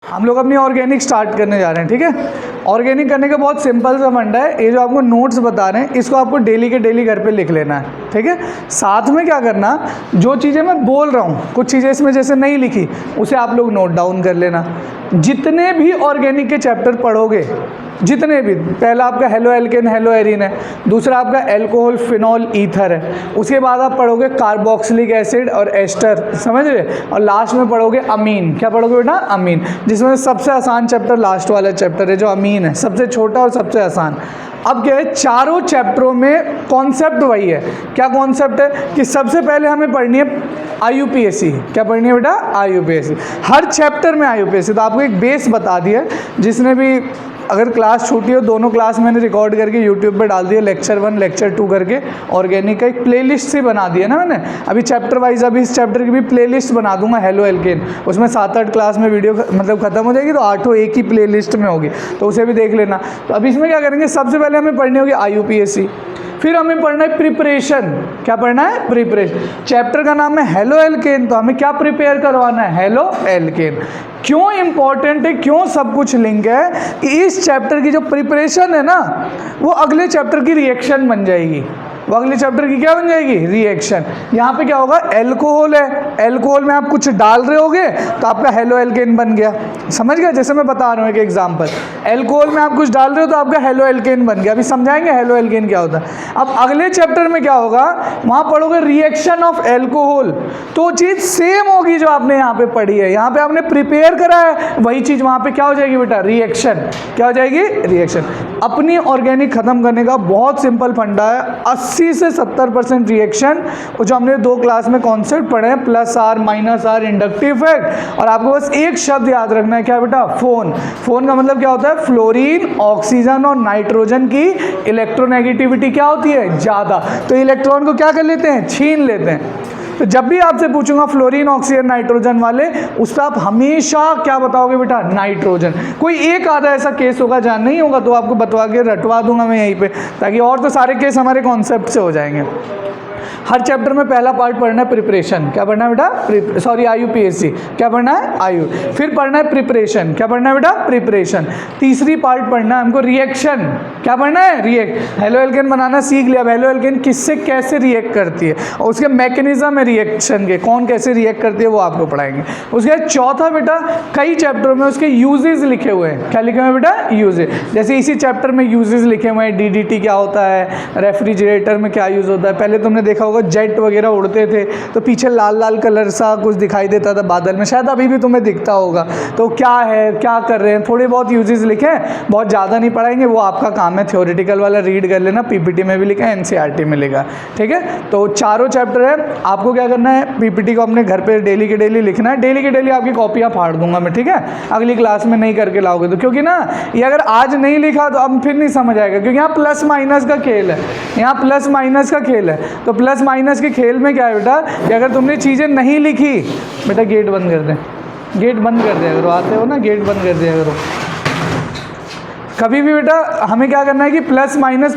हम लोग अपनी ऑर्गेनिक स्टार्ट करने जा रहे हैं, ठीक है। ऑर्गेनिक करने का बहुत सिंपल सा फंडा है, ये जो आपको नोट्स बता रहे हैं इसको आपको डेली के डेली घर पे लिख लेना है, ठीक है। साथ में क्या करना, जो चीज़ें मैं बोल रहा हूँ, कुछ चीज़ें इसमें जैसे नहीं लिखी उसे आप लोग नोट डाउन कर लेना। जितने भी ऑर्गेनिक के चैप्टर पढ़ोगे, जितने भी, पहला आपका हेलो एल्केन हेलो एरीन है, दूसरा आपका एल्कोहल फिनॉल ईथर है, उसके बाद आप पढ़ोगे कार्बोक्सिलिक एसिड और एस्टर, समझ रहे, और लास्ट में पढ़ोगे अमीन। क्या पढ़ोगे बेटा? अमीन, जिसमें सबसे आसान चैप्टर लास्ट वाला चैप्टर है जो अमीन है, सबसे छोटा और सबसे आसान। अब क्या है, चारों चैप्टरों में कॉन्सेप्ट वही है। क्या कॉन्सेप्ट है कि सबसे पहले हमें पढ़नी है IUPAC। क्या पढ़नी है बेटा? IUPAC। हर चैप्टर में IUPAC। तो आपको एक बेस बता दिया, जिसने भी अगर क्लास छूटी हो, दोनों क्लास मैंने रिकॉर्ड करके यूट्यूब पे डाल दिया, लेक्चर 1 लेक्चर 2 करके ऑर्गेनिक का एक प्लेलिस्ट से बना दिया ना मैंने। अभी चैप्टर वाइज अभी इस चैप्टर की भी प्लेलिस्ट बना दूंगा हेलो एल्केन, उसमें 7-8 क्लास में वीडियो मतलब खत्म हो जाएगी, तो 8 एक ही प्लेलिस्ट में होगी, तो उसे भी देख लेना। तो अब इसमें क्या करेंगे, सबसे पहले हमें पढ़नी होगी IUPAC, फिर हमें पढ़ना है प्रिपरेशन। क्या पढ़ना है? प्रिपरेशन। चैप्टर का नाम है हेलो एल्केन, तो हमें क्या प्रिपेयर करवाना है? Halo alkane. क्यों इंपॉर्टेंट है, क्यों सब कुछ लिंक है कि इस चैप्टर की जो प्रिपरेशन है ना, वो अगले चैप्टर की रिएक्शन बन जाएगी। वो अगले चैप्टर की क्या बन जाएगी? रिएक्शन। यहाँ पे क्या होगा, एल्कोहल है, एल्कोहल में आप कुछ डाल रहे होगे तो आपका हेलो एल्केन बन गया। समझ गया? जैसे मैं बता रहा हूँ एक एग्जांपल, एल्कोहल में आप कुछ डाल रहे हो तो आपका हेलो एल्केन बन गया। अभी समझाएंगे हेलो एल्केन क्या होता है। अब अगले चैप्टर में क्या होगा, वहाँ पढ़ोगे रिएक्शन ऑफ एल्कोहल, तो चीज़ सेम होगी जो आपने यहाँ पे पढ़ी है। यहाँ पे आपने प्रिपेयर करा है, वही चीज़ वहाँ पे क्या हो जाएगी बेटा? रिएक्शन। क्या हो जाएगी? रिएक्शन। अपनी ऑर्गेनिक खत्म करने का बहुत सिंपल फंडा है, 80 से 70% रिएक्शन, जो हमने 2 क्लास में कॉन्सेप्ट पढ़े हैं, plus R minus R, inductive effect, और आपको बस एक शब्द याद रखना है, क्या बेटा? फोन। फोन का मतलब क्या होता है? फ्लोरीन, ऑक्सीजन और नाइट्रोजन की इलेक्ट्रोनेगेटिविटी क्या होती है? ज़्यादा, तो इलेक्ट्रॉन को क्या कर लेते हैं? छीन लेते हैं। तो जब भी आपसे पूछूंगा फ्लोरीन, ऑक्सीजन, नाइट्रोजन वाले, उस पर आप हमेशा क्या बताओगे बेटा? नाइट्रोजन। कोई एक आधा ऐसा केस होगा जहाँ नहीं होगा तो आपको बतवा के रटवा दूंगा मैं यहीं पे, ताकि और तो सारे केस हमारे कॉन्सेप्ट से हो जाएंगे। हर चैप्टर में पहला पार्ट पढ़ना है प्रिपरेशन। क्या पढ़ना है बेटा? Sorry IUPAC। क्या पढ़ना है? आयु। फिर पढ़ना है प्रिपरेशन। क्या पढ़ना है बेटा? प्रिपरेशन। तीसरी पार्ट पढ़ना है हमको रिएक्शन। क्या पढ़ना है? रिएक्ट। हेलो एल्केन बनाना सीख लिया, अब हेलो एल्केन किससे कैसे रिएक्ट करती है और उसके मैकेनिज्म है रिएक्शन के, कौन कैसे रिएक्ट करती है वो आपको पढ़ाएंगे। उसके बाद चौथा बेटा, कई चैप्टरों में उसके यूजेस लिखे हुए हैं। क्या लिखे हुए हैं बेटा? यूजेस। जैसे इसी चैप्टर में यूजेस लिखे हुए हैं, DDT क्या होता है, रेफ्रिजरेटर में क्या यूज़ होता है। पहले तुमने देखा होगा जेट वगैरह उड़ते थे तो पीछे लाल लाल कलर सा कुछ दिखाई देता था बादल में, शायद अभी भी तुम्हें दिखता होगा। तो क्या है, क्या कर रहे हैं, थोड़े बहुत यूजेस लिखे हैं, बहुत ज़्यादा नहीं पढ़ाएंगे, वो आपका काम है। थ्योरेटिकल वाला रीड कर लेना, PPT में भी लिखा है, NCERT में लिखा, ठीक है। तो चारों चैप्टर है, आपको क्या करना है, PPT को अपने घर पे डेली के डेली लिखना है। डेली के डेली आपकी कॉपियाँ फाड़ दूंगा मैं, ठीक है। अगली क्लास में नहीं करके लाओगे तो, क्योंकि ना ये अगर आज नहीं लिखा तो अब फिर नहीं समझ आएगा, क्योंकि यहाँ प्लस माइनस का खेल है, यहाँ प्लस माइनस का खेल है। तो प्लस माइनस के खेल में क्या है बेटा कि अगर तुमने चीज़ें नहीं लिखी, बेटा गेट बंद कर दें, गेट बंद कर दिया करो, आते हो ना गेट बंद कर दिया करो। कभी भी बेटा हमें क्या करना है कि प्लस माइनस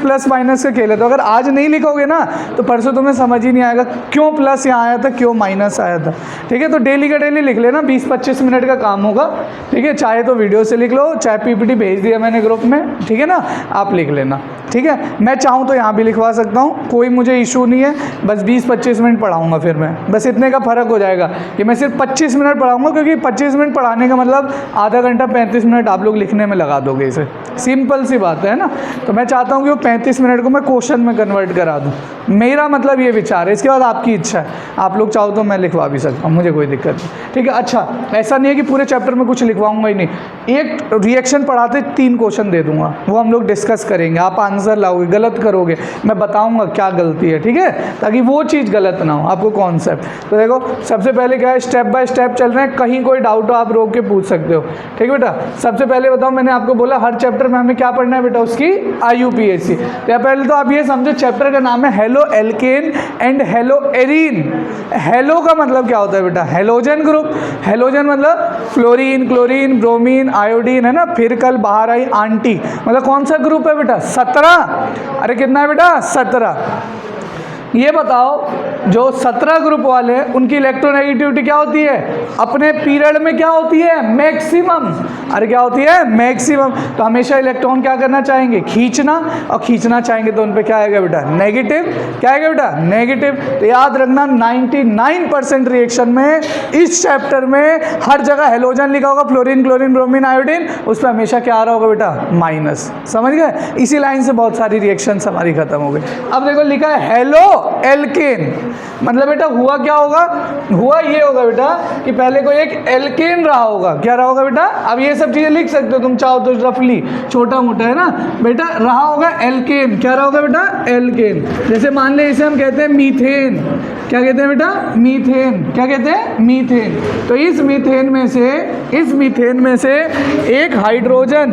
का खेल है, तो अगर आज नहीं लिखोगे ना तो परसों तुम्हें समझ ही नहीं आएगा क्यों प्लस यहाँ आया था, क्यों माइनस आया था, ठीक है। तो डेली का डेली लिख लेना, 20-25 मिनट का काम होगा, ठीक है। चाहे तो वीडियो से लिख लो, चाहे PPT भेज दिया मैंने ग्रुप में, ठीक है ना, आप लिख लेना, ठीक है। मैं चाहूँ तो यहाँ भी लिखवा सकता हूँ, कोई मुझे इशू नहीं है, बस 20-25 मिनट पढ़ाऊँगा फिर मैं, बस इतने का फ़र्क हो जाएगा कि मैं सिर्फ 25 मिनट पढ़ाऊँगा, क्योंकि 25 मिनट पढ़ाने का मतलब आधा घंटा 35 मिनट आप लोग लिखने में लगा दोगे इसे, सिंपल सी बात है ना। तो मैं चाहता हूँ कि वो 35 मिनट को मैं क्वेश्चन में कन्वर्ट करा दूँ, मेरा मतलब ये विचार है। इसके बाद आपकी इच्छा है, आप लोग चाहो तो मैं लिखवा भी सकता हूँ, मुझे कोई दिक्कत नहीं, ठीक है। अच्छा, ऐसा नहीं है कि पूरे चैप्टर में कुछ लिखवाऊंगा ही नहीं, एक रिएक्शन पढ़ाते 3 क्वेश्चन दे दूंगा, वो हम लोग डिस्कस करेंगे, आप आंसर लाओगे, गलत करोगे मैं बताऊंगा क्या गलती है, ठीक है, ताकि वो चीज़ गलत ना हो, आपको कॉन्सेप्ट। तो देखो सबसे पहले क्या है, स्टेप बाय स्टेप चल रहे हैं, कहीं कोई डाउट हो आप रोक के पूछ सकते हो, ठीक है बेटा। सबसे पहले बताओ, मैंने आपको बोला हर चैप्टर में हमें क्या पढ़ना है बेटा, उसकी IUPAC। तो पहले तो आप ये समझो, चैप्टर का नाम है halo alkane and hello arene. Hello का मतलब क्या होता है बेटा, हेलोजन ग्रुप, हेलोजन मतलब फ्लोरीन, क्लोरीन, ब्रोमीन, आयोडीन, है ना। फिर कल बाहर आई आंटी, मतलब कौन सा ग्रुप है बेटा, 17। अरे कितना है बेटा, 17। ये बताओ जो 17 ग्रुप वाले हैं उनकी इलेक्ट्रोनेगेटिविटी क्या होती है, अपने पीरियड में क्या होती है, मैक्सिमम। अरे क्या होती है, मैक्सिमम। तो हमेशा इलेक्ट्रॉन क्या करना चाहेंगे, खींचना, और खींचना चाहेंगे तो उन पे क्या आएगा बेटा, नेगेटिव। क्या आएगा बेटा, नेगेटिव। तो याद रखना 99% रिएक्शन में इस चैप्टर में हर जगह हेलोजन लिखा होगा, फ्लोरीन, क्लोरीन, ब्रोमीन, आयोडीन, उस पर हमेशा क्या आ रहा होगा बेटा, माइनस। समझ गए? इसी लाइन से बहुत सारी रिएक्शंस हमारी खत्म हो गई। अब देखो लिखा है हेलो एल्केन, मतलब बेटा हुआ क्या होगा, हुआ ये होगा बेटा कि पहले कोई एक एल्केन रहा होगा। क्या रहा होगा बेटा, अब ये सब चीजें लिख सकते हो तुम चाहो तो, रफली छोटा मोटा है ना बेटा, रहा होगा एल्केन। क्या रहा होगा बेटा, एल्केन। जैसे मान ले इसे हम कहते हैं मीथेन। क्या कहते हैं बेटा, मीथेन। क्या कहते हैं, मीथेन। तो इस मीथेन में से एक हाइड्रोजन,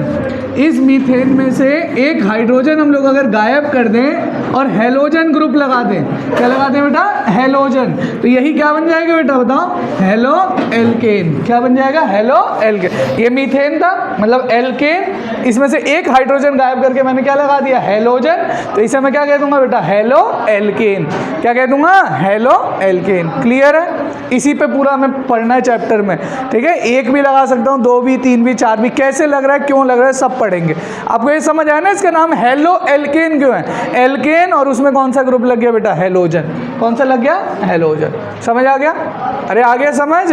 इस मीथेन में से एक हाइड्रोजन हम लोग अगर गायब कर दें और हेलोजन ग्रुप लगा दें, क्या लगा दें बेटा, हेलोजन, तो यही क्या बन जाएगा बेटा, बताओ, हेलो एल्केन। क्या बन जाएगा, हेलो एल्केन। ये मीथेन था, मतलब एल्केन, इसमें से एक हाइड्रोजन गायब करके मैंने क्या लगा दिया, हेलोजन, तो इसे मैं क्या कह दूंगा बेटा, हेलो एल्केन। क्या कह दूंगा, हेलो एल्केन। क्लियर है? इसी पे पूरा हमें पढ़ना है चैप्टर में, ठीक है। एक भी लगा सकता हूँ, दो भी, तीन भी, चार भी, कैसे लग रहा है, क्यों लग रहा है, सब पढ़ेंगे। आपको ये समझ आया ना इसका नाम हेलो एल्केन क्यों है, एल्केन, और उसमें कौन सा ग्रुप लग गया बेटा, हेलोजन। कौन सा लग गया, हेलोजन। समझ आ गया? अरे आ गया समझ?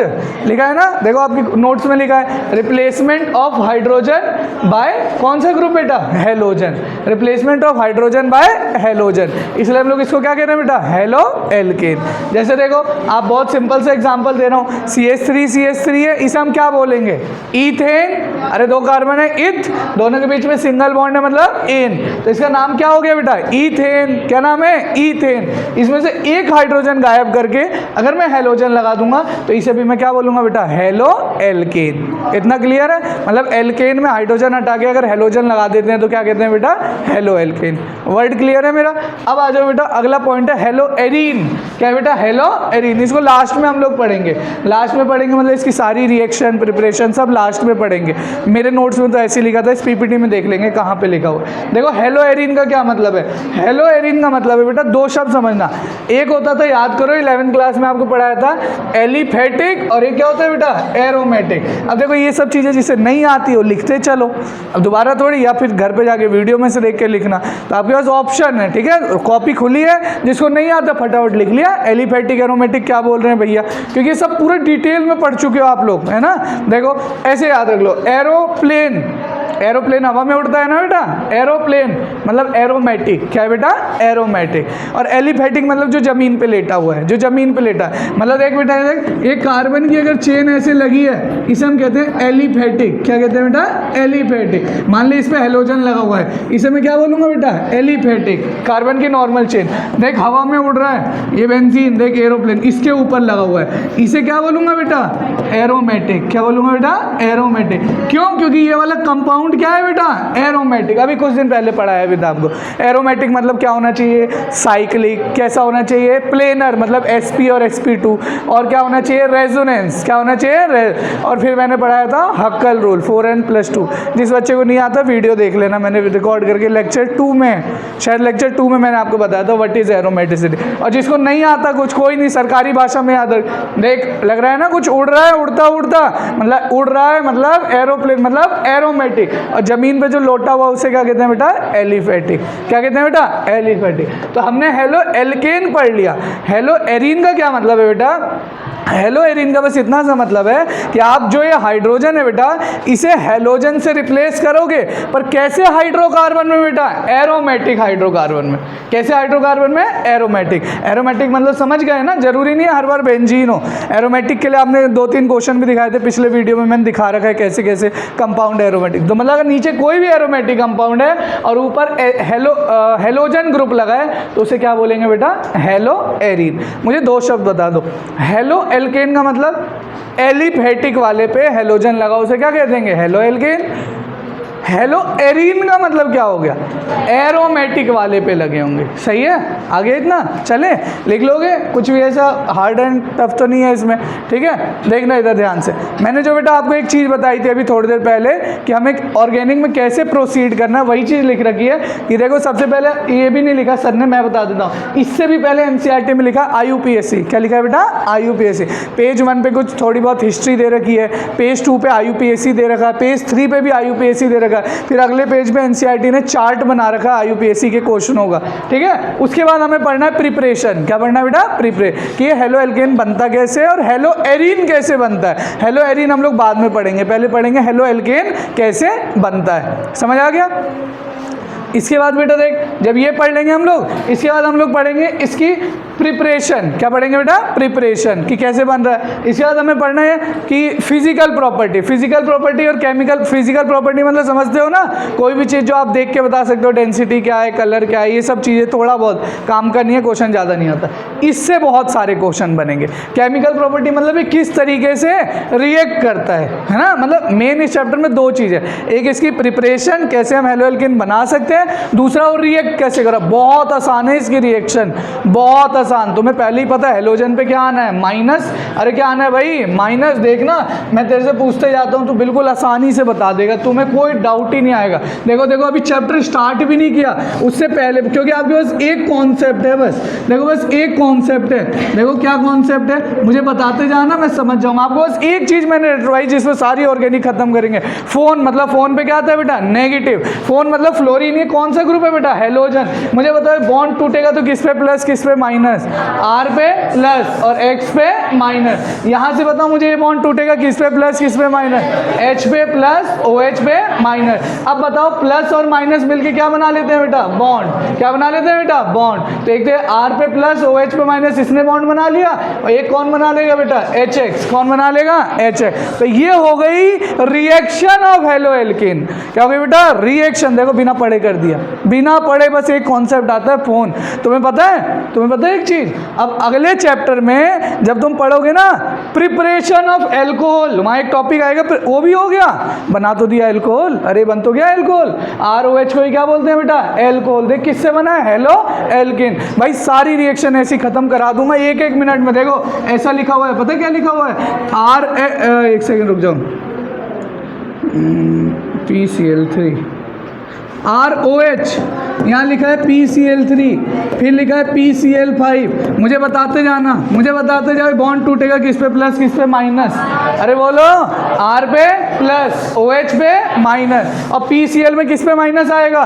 लिखा है ना, देखो आपकी नोट्स में लिखा है रिप्लेसमेंट ऑफ हाइड्रोजन बाय कौन सा ग्रुप बेटा, halogen. Replacement of hydrogen bye halogen, इसलिए हम लोग इसको क्या कह रहे हैं बेटा, हेलो एल्केन। जैसे देखो आप, बहुत सिंपल से एग्जांपल दे रहा हूँ, CH3 है, इसे हम क्या बोलेंगे, ईथेन। अरे दो कार्बन है, इथ, दोनों के बीच में सिंगल बॉन्ड है, मतलब एन, तो इसका नाम क्या हो गया बेटा, ईथेन। क्या नाम है, ईथेन। इसमें से एक हाइड्रोजन गायब करके अगर मैं हेलोजन लगा दूंगा तो इसे भी मैं क्या बोलूंगा बेटा, हेलो एल्केन। इतना क्लियर है? मतलब एल्केन में हाइड्रोजन हटा के अगर हेलोजन लगा देते हैं तो क्या कहते हैं बेटा, हेलो एल्केन। वर्ड क्लियर है मेरा? अब आ जाओ बेटा, अगला पॉइंट है हेलो एरीन। क्या है बेटा, हेलो एरीन। इसको लास्ट में हम लोग पढ़ेंगे, लास्ट में पढ़ेंगे, मतलब इसकी सारी रिएक्शन, प्रिपरेशन सब लास्ट में पढ़ेंगे। मेरे नोट्स में तो ऐसे लिखा था, इस पीपीटी में देख लेंगे कहाँ पे लिखा हुआ। देखो हेलो एरीन का क्या मतलब है, हेलो एरीन का मतलब है बेटा, दो शब्द समझना। एक होता था, याद करो 11th क्लास में आपको पढ़ाया था, एलिफेटिक, और एक क्या होता है बेटा, एरोमेटिक। अब देखो ये सब चीज़ें जिसे नहीं आती हो लिखते चलो, अब दोबारा थोड़ी, या फिर घर पे जाके वीडियो में से देख के लिखना। तो आपके पास ऑप्शन है, ठीक है, कॉपी खुली है, जिसको नहीं आता फटाफट लिख लिया, एलिफेटिक, एरोमेटिक क्या बोल रहे हैं भैया, क्योंकि सब पूरे डिटेल में पढ़ चुके हो आप लोग, है ना। देखो ऐसे याद रख लो, एरोप्लेन, एरोप्लेन हवा में उड़ता है ना बेटा, एरोप्लेन मतलब एरोमेटिक। क्या है बेटा, एरोमेटिक। और एलिफेटिक मतलब जो जमीन पे लेटा हुआ है, जो जमीन पे लेटा है, मतलब एक बेटा एक कार्बन की अगर चेन ऐसे लगी है, इसे हम कहते हैं एलिफेटिक। क्या कहते हैं बेटा, एलिफेटिक। मान ली इस पे हेलोजन लगा हुआ है, इसे मैं क्या बोलूंगा बेटा, एलिफेटिक। कार्बन की नॉर्मल चेन, देख हवा में उड़ रहा है ये बेंजीन, देख एरोप्लेन इसके ऊपर लगा हुआ है, इसे क्या बोलूंगा बेटा, एरोमेटिक। क्या बोलूंगा बेटा, एरोमेटिक। क्यों, क्योंकि ये वाला कंपाउंड क्या है बेटा, एरोमेटिक। अभी कुछ दिन पहले पढ़ाया है बेटा आपको। एरोमेटिक मतलब क्या होना चाहिए, साइक्लिक। कैसा होना चाहिए, प्लेनर, मतलब sp और sp2। और क्या होना चाहिए, रेजोनेंस। क्या होना चाहिए, और फिर मैंने पढ़ाया था हक्कल रूल 4n+2। जिस बच्चे को नहीं आता वीडियो देख लेना, मैंने रिकॉर्ड करके लेक्चर 2 में, शायद लेक्चर 2 में मैंने आपको बताया था व्हाट इज एरोमेटिसिटी। और जिसको नहीं आता कुछ, कोई नहीं, सरकारी भाषा में याद देख, लग रहा है ना कुछ उड़ रहा है, उड़ता उड़ता मतलब उड़ रहा है, मतलब एरोप्लेन मतलब एरोमेटिक। और जमीन पे जो लोटा हुआ उसे क्या कहते हैं बेटा, एलिफेटिक। क्या कहते हैं बेटा, एलिफेटिक। तो हमने हेलो एल्केन पढ़ लिया। हेलो एरीन का क्या मतलब है बेटा, हेलो एरीन का बस इतना सा मतलब है कि आप जो ये हाइड्रोजन है बेटा, इसे हेलोजन से रिप्लेस करोगे, पर कैसे हाइड्रोकार्बन में बेटा, एरोमेटिक हाइड्रोकार्बन में। कैसे हाइड्रोकार्बन में, एरोमेटिक। एरोमेटिक मतलब समझ गए ना, जरूरी नहीं है हर बार बेंजीन हो। एरोमेटिक के लिए आपने 2-3 क्वेश्चन भी दिखाए थे पिछले वीडियो में, मैंने दिखा रखा है कैसे कैसे कंपाउंड एरोमेटिक। तो मतलब अगर नीचे कोई भी एरोमेटिक कंपाउंड है और ऊपर हेलोजन ग्रुप लगा है तो उसे क्या बोलेंगे बेटा, हेलो एरीन। मुझे 2 शब्द बता दो, हेलो एल्केन का मतलब एलिफेटिक वाले पे हेलोजन लगा, उसे क्या कह देंगे, हेलो एल्केन। हेलो एरीन का मतलब क्या हो गया, एरोमेटिक वाले पे लगे होंगे। सही है, आगे इतना चले, लिख लोगे, कुछ भी ऐसा हार्ड एंड टफ तो नहीं है इसमें। ठीक है, देखना इधर ध्यान से। मैंने जो बेटा आपको एक चीज़ बताई थी अभी थोड़ी देर पहले कि हमें ऑर्गेनिक में कैसे प्रोसीड करना है, वही चीज़ लिख रखी है कि देखो सबसे पहले ये भी नहीं लिखा सर ने, मैं बता देता हूँ, इससे भी पहले एनसीईआरटी में लिखा IUPAC। क्या लिखा है बेटा, IUPAC। पेज 1 पे कुछ थोड़ी बहुत हिस्ट्री दे रखी है, पेज 2 पे IUPAC दे रखा है, पेज 3 पे भी IUPAC दे रखा है, फिर अगले पेज पे एनसीईआरटी ने चार्ट बना रखा है IUPAC के क्वेश्चनों का। ठीक है, उसके बाद हमें पढ़ना है प्रिपरेशन। क्या पढ़ना है बेटा, कि ये हेलो एल्केन बनता कैसे है और हेलो एरीन कैसे बनता है। हेलो एरीन हम लोग बाद में पढ़ेंगे, पहले पढ़ेंगे हेलो एल्केन कैसे बनता है। समझ आ गया। इसके बाद बेटा देख, जब ये पढ़ लेंगे हम लोग, इसके बाद हम लोग पढ़ेंगे इसकी प्रिपरेशन। क्या पढ़ेंगे बेटा, प्रिपरेशन कि कैसे बन रहा है। इसके बाद हमें पढ़ना है कि फिजिकल प्रॉपर्टी, फिजिकल प्रॉपर्टी और केमिकल। फिजिकल प्रॉपर्टी मतलब समझते हो ना, कोई भी चीज़ जो आप देख के बता सकते हो, डेंसिटी क्या है, कलर क्या है, ये सब चीज़ें थोड़ा बहुत काम करनी है, क्वेश्चन ज़्यादा नहीं आता, इससे बहुत सारे क्वेश्चन बनेंगे। केमिकल प्रॉपर्टी मतलब ये किस तरीके से रिएक्ट करता है ना। मतलब मेन इस चैप्टर में दो चीज़ है, एक इसकी प्रिपरेशन, कैसे हम हेलो एल्केन बना सकते हैं, दूसरा वो रिएक्ट कैसे करा। बहुत आसान है इसकी रिएक्शन, बहुत आसान। तुम्हें पहले ही पता है हेलोजन पे क्या आना है, माइनस। अरे क्या आना है भाई, माइनस। देखना मैं तेरे से पूछते जाता हूँ तो बिल्कुल आसानी से बता देगा, तुम्हें कोई डाउट ही नहीं आएगा। देखो देखो अभी चैप्टर स्टार्ट भी नहीं किया, उससे पहले, क्योंकि आपके पास एक कॉन्सेप्ट है बस। देखो बस एक कॉन्सेप्ट है, देखो क्या कॉन्सेप्ट है, मुझे बताते जाना, मैं समझ जाऊँगा। आपको बस एक चीज़ मैंने रटवाई जिसमें सारी ऑर्गेनिक खत्म करेंगे। फोन मतलब फोन पे क्या आता है बेटा, नेगेटिव। फोन मतलब फ्लोरीन, ये कौन सा ग्रुप है बेटा, हेलोजन। मुझे बताओ बॉन्ड टूटेगा तो किस पे प्लस, किस पे माइनस, R पे प्लस और X पे माइनस। यहाँ से बताओ मुझे ये बॉन्ड टूटेगा किस पे प्लस, किस पे माइनस, H पे प्लस OH पे माइनस। अब बताओ प्लस और माइनस मिलके क्या बना लेते हैं बेटा, बॉन्ड। क्या बना लेते हैं बेटा, बॉन्ड। तो एक R पे प्लस OH पे माइनस, इसने बॉन्ड बना लिया, और एक कौन बना लेगा बेटा, HX। कौन बना लेगा, HX। तो ये हो गई रिएक्शन ऑफ हेलो एल्केन। क्या हो गई बेटा, रिएक्शन। देखो बिना पढ़े कर दिया, बिना पढ़े बस एक कॉन्सेप्ट आता है फोन। तुम्हें पता है, तुम्हें पता है एक चीज, अब अगले चैप्टर में जब तुम पढ़ोगे ना प्रिपरेशन ऑफ एल्कोहल, वहां एक टॉपिक आएगा, वो भी हो गया, बना तो दिया एल्कोहल, अरे बन तो गया एल्कोहल। ROH को ही क्या बोलते हैं बेटा, एल्कोहल। देख किससे बना है, हेलो एल्केन। भाई सारी रिएक्शन ऐसी खत्म करा दूंगा एक एक मिनट में। देखो ऐसा लिखा हुआ है, पता है क्या लिखा हुआ है, एक सेकेंड रुक जाओ, PCl3 ROH, यहाँ लिखा है PCl3, फिर लिखा है PCl5। मुझे बताते जाना, मुझे बताते जाओ बॉन्ड टूटेगा किस पे प्लस, किस पे माइनस। अरे बोलो, R पे प्लस, OH पे माइनस, और PCl में किस पे माइनस आएगा,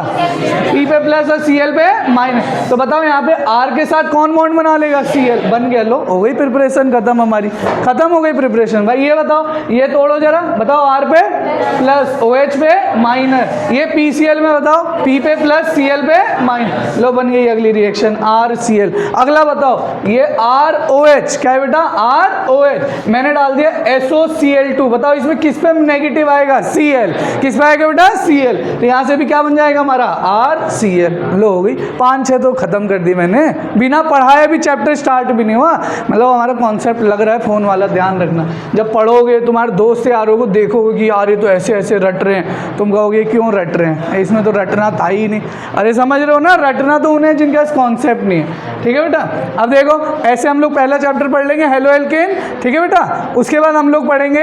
P पे प्लस और Cl पे माइनस। तो बताओ यहाँ पे R के साथ कौन बॉन्ड बना लेगा, Cl। बन गया, लो हो गई प्रिपरेशन खत्म, हमारी खत्म हो गई प्रिपरेशन। भाई ये बताओ, ये तोड़ो जरा, बताओ R पे प्लस OH पे माइनस, ये PCl में बताओ P पे प्लस Cl पे माइनस, लो बन गई अगली रिएक्शन RCl। अगला बताओ, ये ROH क्या है बेटा, ROH। मैंने डाल दिया SOCl2, बताओ इसमें किस पे नेगेटिव आएगा, Cl। किस पे आएगा बेटा, Cl। तो यहाँ से भी क्या बन जाएगा हमारा, RCl। लो हो गई, 5-6 तो खत्म कर दी मैंने, बिना पढ़ाए भी चैप्टर स्टार्ट भी नहीं हुआ। मतलब हमारा कॉन्सेप्ट लग रहा है फोन वाला, ध्यान रखना। जब पढ़ोगे तुम्हारे दोस्त यारों को देखोगे कि यार ये तो ऐसे ऐसे रट रहे हैं, तुम कहोगे क्यों रट रहे हैं, इसमें तो रटना था ही नहीं। अरे समझ रहे हो ना, रटना तो उन्हें जिनके पास कॉन्सेप्ट नहीं है। ठीक है बेटा, अब देखो ऐसे हम लोग पहला चैप्टर पढ़ लेंगे हेलो एल्केन। ठीक है बेटा, उसके बाद हम लोग पढ़ेंगे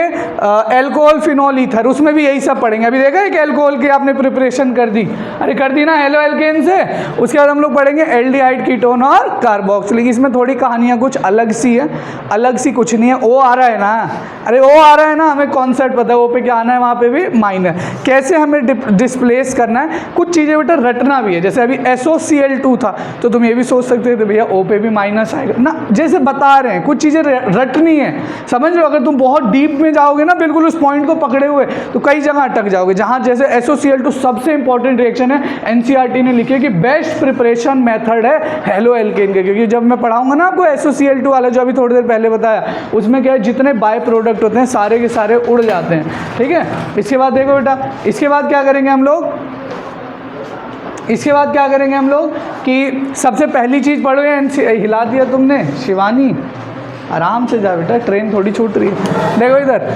एल्कोहल फिनोल ईथर, उसमें भी यही सब पढ़ेंगे। अभी देखा एक एल्कोहल की आपने प्रिपरेशन कर दी, अरे कर दी ना हेलो एल्केन से। उसके बाद हम लोग पढ़ेंगे एल्डिहाइड कीटोन और कार्बोक्सिलिक। इसमें थोड़ी कहानियाँ कुछ अलग सी है, अलग सी कुछ नहीं है। ओ आ रहा है ना, अरे ओ आ रहा है ना, हमें कॉन्सेप्ट पता है, ओ पे क्या आना है, वहाँ पे भी माइनर। कैसे हमें डिस्प्लेस करना है, कुछ चीज़ें बेटा रटना भी है। जैसे अभी SOCl2 था तो तुम ये भी सोच सकते थे भैया O पे भी माइनस आएगा ना, जैसे बता रहे हैं कुछ चीज़ें रटनी है, समझ रहे हो। अगर तुम बहुत डीप में जाओगे ना, बिल्कुल उस पॉइंट को पकड़े हुए, तो कई जगह अटक जाओगे। जहाँ जैसे SOCl2 सबसे इंपॉर्टेंट रिएक्शन है, NCERT ने लिखी है कि बेस्ट प्रिपरेशन मेथड है हेलो एल्केन के। क्योंकि जब मैं पढ़ाऊंगा ना आपको SOCl2 वाला जो अभी थोड़ी देर पहले बताया, उसमें क्या है, जितने बाय प्रोडक्ट होते हैं सारे के सारे उड़ जाते हैं। ठीक है, इसके बाद देखो बेटा, इसके बाद क्या करेंगे हम लोग, इसके बाद क्या करेंगे हम लोग कि सबसे पहली चीज़ पढ़ोगे, हिला दिया तुमने शिवानी, आराम से जा बेटा, ट्रेन थोड़ी छूट रही है। देखो इधर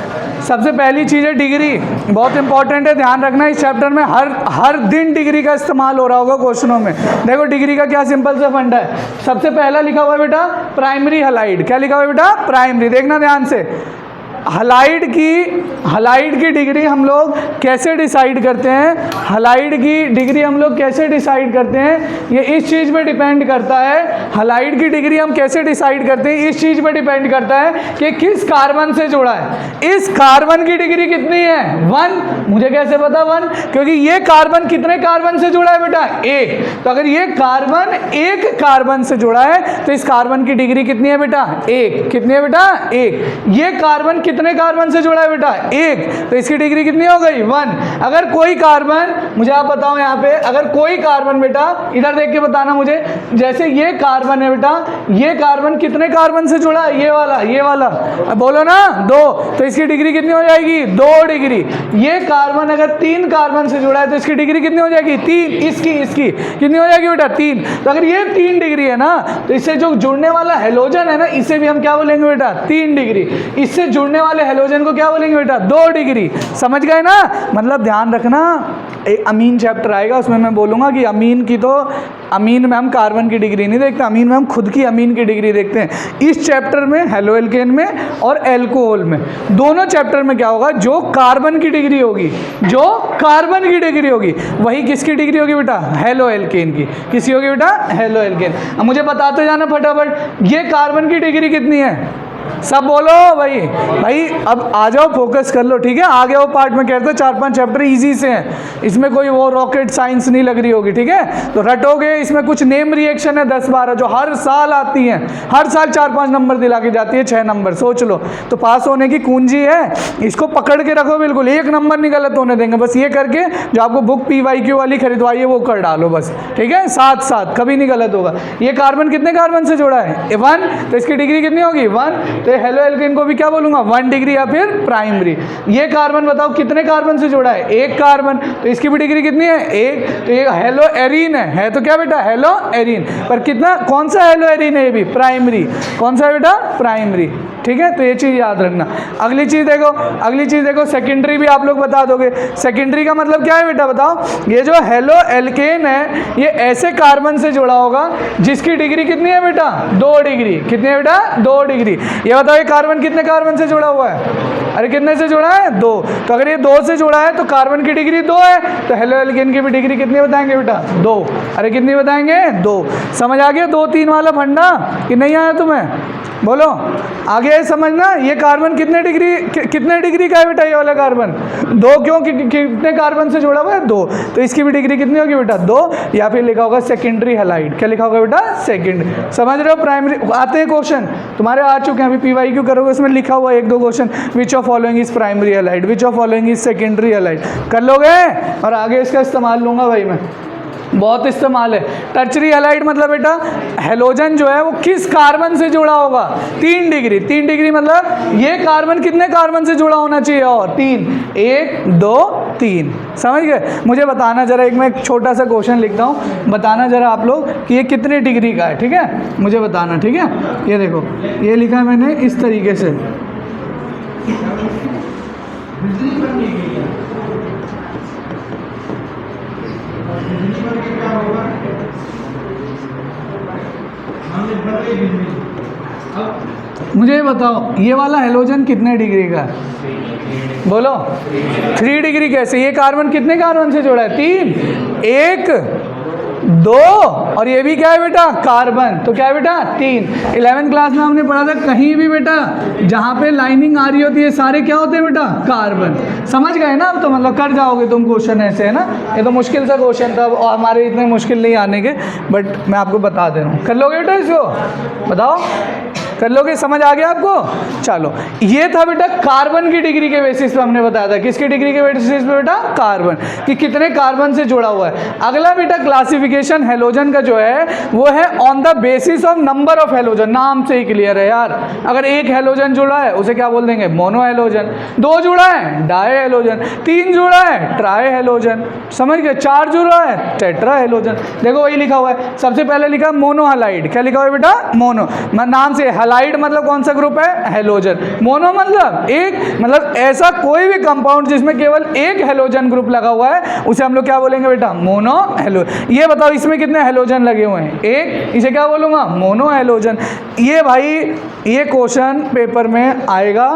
सबसे पहली चीज़ है डिग्री, बहुत इंपॉर्टेंट है, ध्यान रखना। इस चैप्टर में हर दिन डिग्री का इस्तेमाल हो रहा होगा क्वेश्चनों में। देखो डिग्री का क्या सिंपल सा फंडा है। सबसे पहला लिखा हुआ है बेटा प्राइमरी हैलाइड। क्या लिखा हुआ है बेटा? प्राइमरी। देखना ध्यान से, हलाइड की डिग्री हम लोग कैसे डिसाइड करते हैं? हलाइड की डिग्री हम लोग कैसे डिसाइड करते हैं? ये इस चीज़ पे डिपेंड करता है। हलाइड की डिग्री हम कैसे डिसाइड करते हैं? इस चीज़ पे डिपेंड करता है कि किस कार्बन से जुड़ा है। इस कार्बन की डिग्री कितनी है? 1। मुझे कैसे पता 1? क्योंकि ये कार्बन कितने कार्बन से जुड़ा है बेटा? 1। तो अगर ये कार्बन एक कार्बन से जुड़ा है तो इस कार्बन की डिग्री कितनी है बेटा? 1। कितनी है बेटा? 1। ये कार्बन कितने कार्बन से जुड़ा है बेटा? 1। तो इसकी डिग्री कितनी हो गई? 1। अगर कोई कार्बन, मुझे आप बताओ यहाँ पे, अगर कोई कार्बन बेटा, इधर देख के बताना मुझे, जैसे ये कार्बन है बेटा, ये कार्बन कितने कार्बन से जुड़ा है? ये वाला अब बोलो ना 2। तो इसकी डिग्री कितनी हो जाएगी? 2 डिग्री। ये कार्बन अगर 3 कार्बन से जुड़ा है तो इसकी डिग्री कितनी हो जाएगी? 3। इसकी कितनी हो जाएगी बेटा? 3। तो अगर ये 3 डिग्री है ना, तो इससे जो जुड़ने वाला हेलोजन है ना, इसे भी हम क्या बोलेंगे बेटा? 3 डिग्री। इससे जुड़ने वाले हेलोजन को क्या बोलेंगे बेटा? 2 डिग्री। समझ गए ना? मतलब ध्यान रखना, एक अमीन चैप्टर आएगा, उसमें मैं बोलूँगा कि अमीन में हम कार्बन की डिग्री नहीं देखते, अमीन में हम खुद की अमीन की डिग्री देखते हैं। इस चैप्टर में हेलो एल्केन में और एल्कोहल में, दोनों चैप्टर में क्या होगा? जो कार्बन की डिग्री होगी वही किसकी डिग्री होगी बेटा? हेलो एल्केन की। किसी होगी बेटा? Halo alkane. अब मुझे बताते जाना फटाफट, ये कार्बन की डिग्री कितनी है? सब बोलो भाई। अब आ जाओ, फोकस कर लो, ठीक है? आगे वो पार्ट में कहते हैं 4-5 चैप्टर इजी से हैं, इसमें कोई वो रॉकेट साइंस नहीं लग रही होगी, ठीक है? तो रटोगे। इसमें कुछ नेम रिएक्शन है 10-12 जो हर साल आती हैं, हर साल 4-5 नंबर दिला के जाती है, 6 नंबर, सोच लो। तो पास होने की कुंजी है, इसको पकड़ के रखो, बिल्कुल 1 नंबर नहीं गलत होने देंगे। बस ये करके जो आपको बुक PYQ वाली खरीदवाई है वो कर डालो बस, ठीक है? साथ कभी नहीं गलत होगा। ये कार्बन कितने कार्बन से जुड़ा है? 1। तो इसकी डिग्री कितनी होगी? 1। तो हेलो एल्केन को भी क्या बोलूंगा? 1 डिग्री या फिर प्राइमरी। ये कार्बन बताओ कितने कार्बन से जुड़ा है? 1 कार्बन। तो इसकी भी डिग्री कितनी है? 1। तो ये हेलो एरीन है तो क्या बेटा? Hello arene. पर कितना, कौन सा हेलो एरीन है? ये भी प्राइमरी। कौन सा है बेटा? प्राइमरी, ठीक है? तो ये चीज़ याद रखना। अगली चीज़ देखो, सेकेंडरी भी आप लोग बता दोगे। सेकेंडरी का मतलब क्या है बेटा? बताओ। ये जो हेलो एल्केन है ये ऐसे कार्बन से जुड़ा होगा जिसकी डिग्री कितनी है बेटा? 2 डिग्री। कितनी है बेटा? 2 डिग्री। ये बताओ ये कार्बन कितने कार्बन से जुड़ा हुआ है? अरे कितने से जुड़ा है? 2। तो अगर ये 2 से जुड़ा है तो कार्बन की डिग्री 2 है, तो हेलो एल्केन की भी डिग्री कितनी बताएंगे बेटा? 2। अरे कितनी बताएंगे? 2। समझ आ गया 2-3 वाला फंडा कि नहीं आया तुम्हें? बोलो, आगे समझना। ये कार्बन कितने डिग्री का है बेटा? ये वाला कार्बन 2। क्यों? कितने कार्बन से जुड़ा हुआ है? 2। तो इसकी भी डिग्री कितनी होगी बेटा? 2। या फिर लिखा होगा सेकेंडरी हैलाइड। क्या लिखा होगा बेटा? सेकेंडरी। समझ रहे हो? प्राइमरी आते हैं क्वेश्चन, तुम्हारे आ चुके हैं, अभी PYQ करोगे, उसमें लिखा हुआ 1-2 question, which of following is primary halide, which of following is secondary halide, कर लोगे? और आगे इसका इस्तेमाल लूँगा भाई मैं, बहुत इस्तेमाल है। टर्चरी हैलाइड मतलब बेटा हेलोजन जो है वो किस कार्बन से जुड़ा होगा? 3 डिग्री। 3 डिग्री मतलब ये कार्बन कितने कार्बन से जुड़ा होना चाहिए? और 3। 1 2 3। समझ गए? मुझे बताना जरा, मैं एक छोटा सा क्वेश्चन लिखता हूँ, बताना जरा आप लोग कि ये कितने डिग्री का है, ठीक है? मुझे बताना, ठीक है? ये देखो, ये लिखा है मैंने इस तरीके से। मुझे बताओ ये वाला हेलोजन कितने डिग्री का है? बोलो। 3 डिग्री कैसे? ये कार्बन कितने कार्बन से जुड़ा है? 3। 1 2 और ये भी क्या है बेटा? कार्बन। तो क्या है बेटा? 3। 11th क्लास में हमने पढ़ा था, कहीं भी बेटा जहाँ पे लाइनिंग आ रही होती है सारे क्या होते हैं बेटा? कार्बन। समझ गए ना? अब तो मतलब कर जाओगे तुम क्वेश्चन ऐसे, है ना? ये तो मुश्किल सा क्वेश्चन था और हमारे इतने मुश्किल नहीं आने के, बट मैं आपको बता दे रहा हूँ। कर लोगे बेटा इसको? बताओ, कर लोगे? समझ आ गया आपको? चलो, ये था बेटा कार्बन की डिग्री के बेसिस पे हमने बताया था। किसकी डिग्री के बेसिस पे बेटा? कार्बन, कि कितने कार्बन से जुड़ा हुआ है। अगला बेटा क्लासिफिकेशन हेलोजन का जो है वो है on the basis of number of halogen. नाम से ही क्लियर है यार। अगर 1 हेलोजन जुड़ा है उसे क्या बोल देंगे? Mono halogen. 2 जुड़ा है? Die halogen. 3 जुड़ा है? Try halogen. समझ गए? 4 जुड़ा है? Tetra halogen. देखो वही लिखा हुआ है, सबसे पहले लिखा मोनो हैलाइड। क्या लिखा हुआ है बेटा? मोनो। नाम से हलाइड मतलब कौन सा ग्रुप है, हेलोजन। मोनो मतलब एक, मतलब ऐसा कोई भी कंपाउंड जिसमें केवल एक हेलोजन ग्रुप लगा हुआ है उसे हम लोग क्या बोलेंगे बेटा, मोनो हेलो। ये बताओ इसमें कितने हेलोजन लगे हुए हैं, एक, इसे क्या बोलूँगा, मोनो हेलोजन। ये भाई ये क्वेश्चन पेपर में आएगा,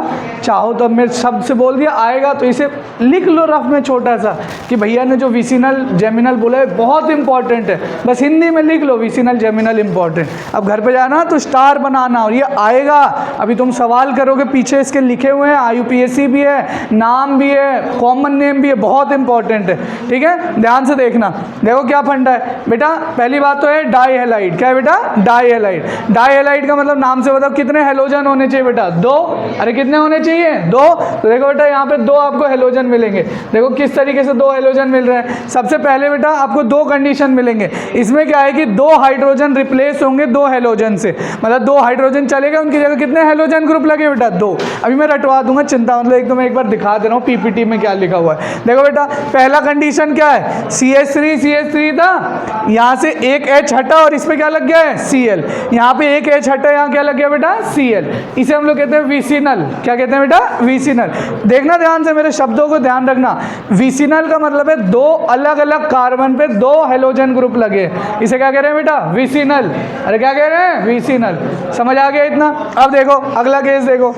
चाहो तो मैं शब्द से बोल दिया आएगा, तो इसे लिख लो रफ में छोटा सा कि भैया ने जो विसिनल जेमिनल बोला है बहुत इंपॉर्टेंट है, बस हिंदी में लिख लो विसिनल जेमिनल इंपॉर्टेंट। अब घर पे जाना तो स्टार बनाना, और ये आएगा। अभी तुम सवाल करोगे पीछे इसके लिखे हुए हैं, IUPAC भी है, नाम भी है, कॉमन नेम भी है, बहुत इंपॉर्टेंट है। ठीक है, ध्यान से देखना। देखो क्या फंडा है बेटा, पहली बात तो है डाई हेलाइड। क्या है बेटा, डाई हेलाइड। डाई हेलाइड का मतलब नाम से बताओ कितने हेलोजन होने चाहिए बेटा, 2। अरे कितने होने चाहिए, 2। तो देखो बेटा यहाँ पे 2 आपको हेलोजन मिलेंगे। देखो किस तरीके से 2 हेलोजन मिल रहे हैं। सबसे पहले बेटा आपको 2 कंडीशन मिलेंगे। इसमें क्या है कि 2 हाइड्रोजन रिप्लेस होंगे 2 हेलोजन से, मतलब 2 हाइड्रोजन चले गए, उनकी जगह कितने हेलोजन ग्रुप लगे बेटा, 2। अभी मैं रटवा दूंगा, चिंता मतलब एकदम एक बार दिखा दे रहा हूँ PPT में क्या लिखा हुआ है। देखो बेटा पहला कंडीशन क्या है, CH3 था, यहाँ से एक H हटा और इस पे क्या लग गया है, Cl। यहाँ पे एक H हटा, यहाँ क्या लग गया बेटा, Cl। इसे हम लोग कहते हैं विसिनल। क्या कहते हैं बेटा, विसिनल। देखना ध्यान से, मेरे शब्दों को ध्यान रखना। विसिनल का मतलब है 2 अलग अलग कार्बन पे 2 हेलोजन ग्रुप लगे, इसे क्या कह रहे हैं बेटा, विसिनल। अरे क्या कह रहे हैं, विसिनल। समझ आ गया इतना। अब देखो अगला केस देखो,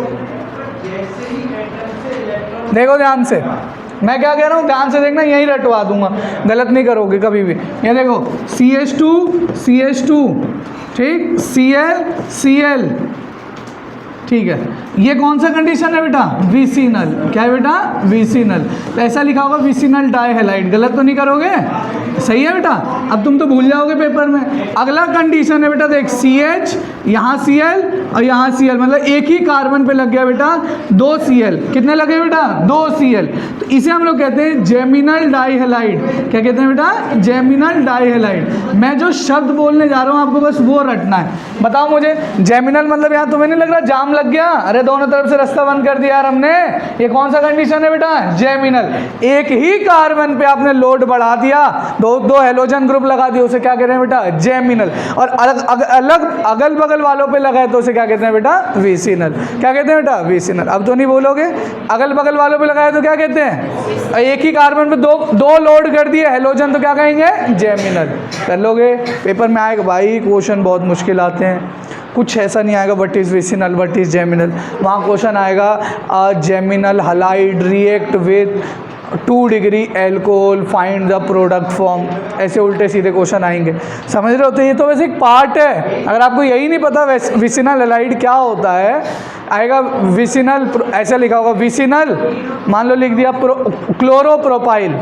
देखो ध्यान से, मैं क्या कह रहा हूँ ध्यान से देखना, यही रटवा दूंगा, गलत नहीं करोगे कभी भी। ये देखो CH2 ठीक, Cl, ठीक है, ये कौन सा कंडीशन है बेटा, विसिनल। क्या है बेटा, विसिनल। तो ऐसा लिखा होगा विसिनल डाइहेलाइड, गलत तो नहीं करोगे, सही है बेटा। अब तुम तो भूल जाओगे पेपर में। अगला कंडीशन है बेटा, देख CH, यहाँ Cl और यहाँ Cl, मतलब एक ही कार्बन पे लग गया बेटा 2 Cl। कितने लगे बेटा, 2 Cl। तो इसे हम लोग कहते हैं जेमिनल डाइहेलाइड। क्या कहते हैं बेटा, जेमिनल डाइहेलाइड। मैं जो शब्द बोलने जा रहा हूँ आपको बस वो रटना है। बताओ मुझे, जेमिनल मतलब यहाँ तुम्हें नहीं लग रहा जाम लग गया, अरे दोनों तरफ से रास्ता बंद कर दिया यार हमने। ये कौन सा कंडीशन है बेटा, जेमिनल। एक ही कार्बन पे आपने लोड बढ़ा दिया, 2 हेलोजन ग्रुप लगा दिए, उसे क्या कहते हैं बेटा, जेमिनल। और अगल बगल वालों पे लगाए तो उसे क्या कहते हैं बेटा, विसिनल। क्या कहते हैं बेटा, विसिनल। अब तो नहीं बोलोगे, अगल बगल वालों पे लगाए तो क्या कहते हैं, एक ही कार्बन पे दो लोड कर दिए हेलोजन तो क्या कहेंगे, जेमिनल। कर लोगे, पेपर में आएगा भाई क्वेश्चन, बहुत मुश्किल आते हैं। कुछ ऐसा नहीं आएगा what is vicinal, what is geminal. वहाँ क्वेश्चन आएगा geminal halide react with 2 degree alcohol, find the product form. ऐसे उल्टे सीधे क्वेश्चन आएंगे, समझ रहे हो। तो ये तो वैसे एक पार्ट है। अगर आपको यही नहीं पता विसिनल हलाइड क्या होता है, आएगा विसिनल, ऐसा लिखा होगा विसिनल, मान लो लिख दिया क्लोरोप्रोपाइल,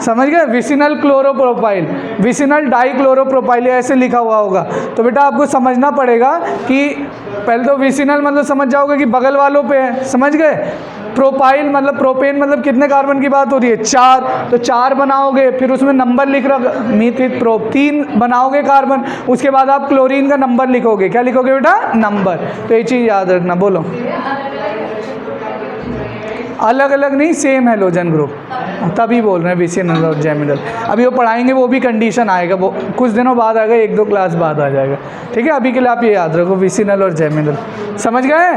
समझ गए, विसिनल क्लोरोप्रोपाइल, विसिनल डाइक्लोरोप्रोपाइल, ऐसे लिखा हुआ होगा। तो बेटा आपको समझना पड़ेगा कि पहले तो विसिनल मतलब समझ जाओगे कि बगल वालों पे है, समझ गए। प्रोपाइल मतलब प्रोपेन, मतलब कितने कार्बन की बात हो रही है, 4। तो 4 बनाओगे, फिर उसमें नंबर लिख रहा मीथिल प्रो, 3 बनाओगे कार्बन, उसके बाद आप क्लोरीन का नंबर लिखोगे। क्या लिखोगे बेटा, नंबर। तो ये चीज़ याद रखना। बोलो, अलग अलग नहीं, सेम हेलोजन ग्रुप, तभी बोल रहे हैं विसिनल और जेमिनल। अभी वो पढ़ाएंगे, वो भी कंडीशन आएगा, वो कुछ दिनों बाद आएगा, 1-2 क्लास बाद आ जाएगा। ठीक है, अभी के लिए आप ये याद रखो, विसिनल और जेमिनल। समझ गए,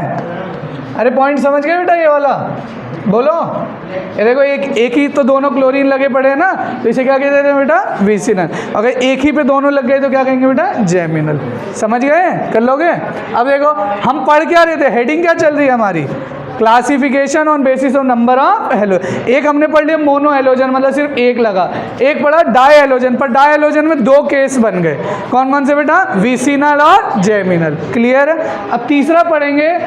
अरे पॉइंट समझ गए बेटा ये वाला। बोलो, ये देखो एक ही तो दोनों क्लोरीन लगे पड़े हैं ना, तो इसे क्या कहते हैं बेटा, विसिनल। अगर एक ही पे दोनों लग गए तो क्या कहेंगे बेटा, जेमिनल। समझ गए, कर लोगे। अब देखो हम पढ़ क्या रहे थे, हेडिंग क्या चल रही है हमारी, classification on basis of number of hello. एक हमने पढ़ लिया मोनो हेलोजन, मतलब सिर्फ एक लगा। एक पढ़ा डाई हेलोजन, पर डाई हेलोजन में 2 केस बन गए। कौन कौन से बेटा, विसिनल और जेमिनल। क्लियर है। अब तीसरा पढ़ेंगे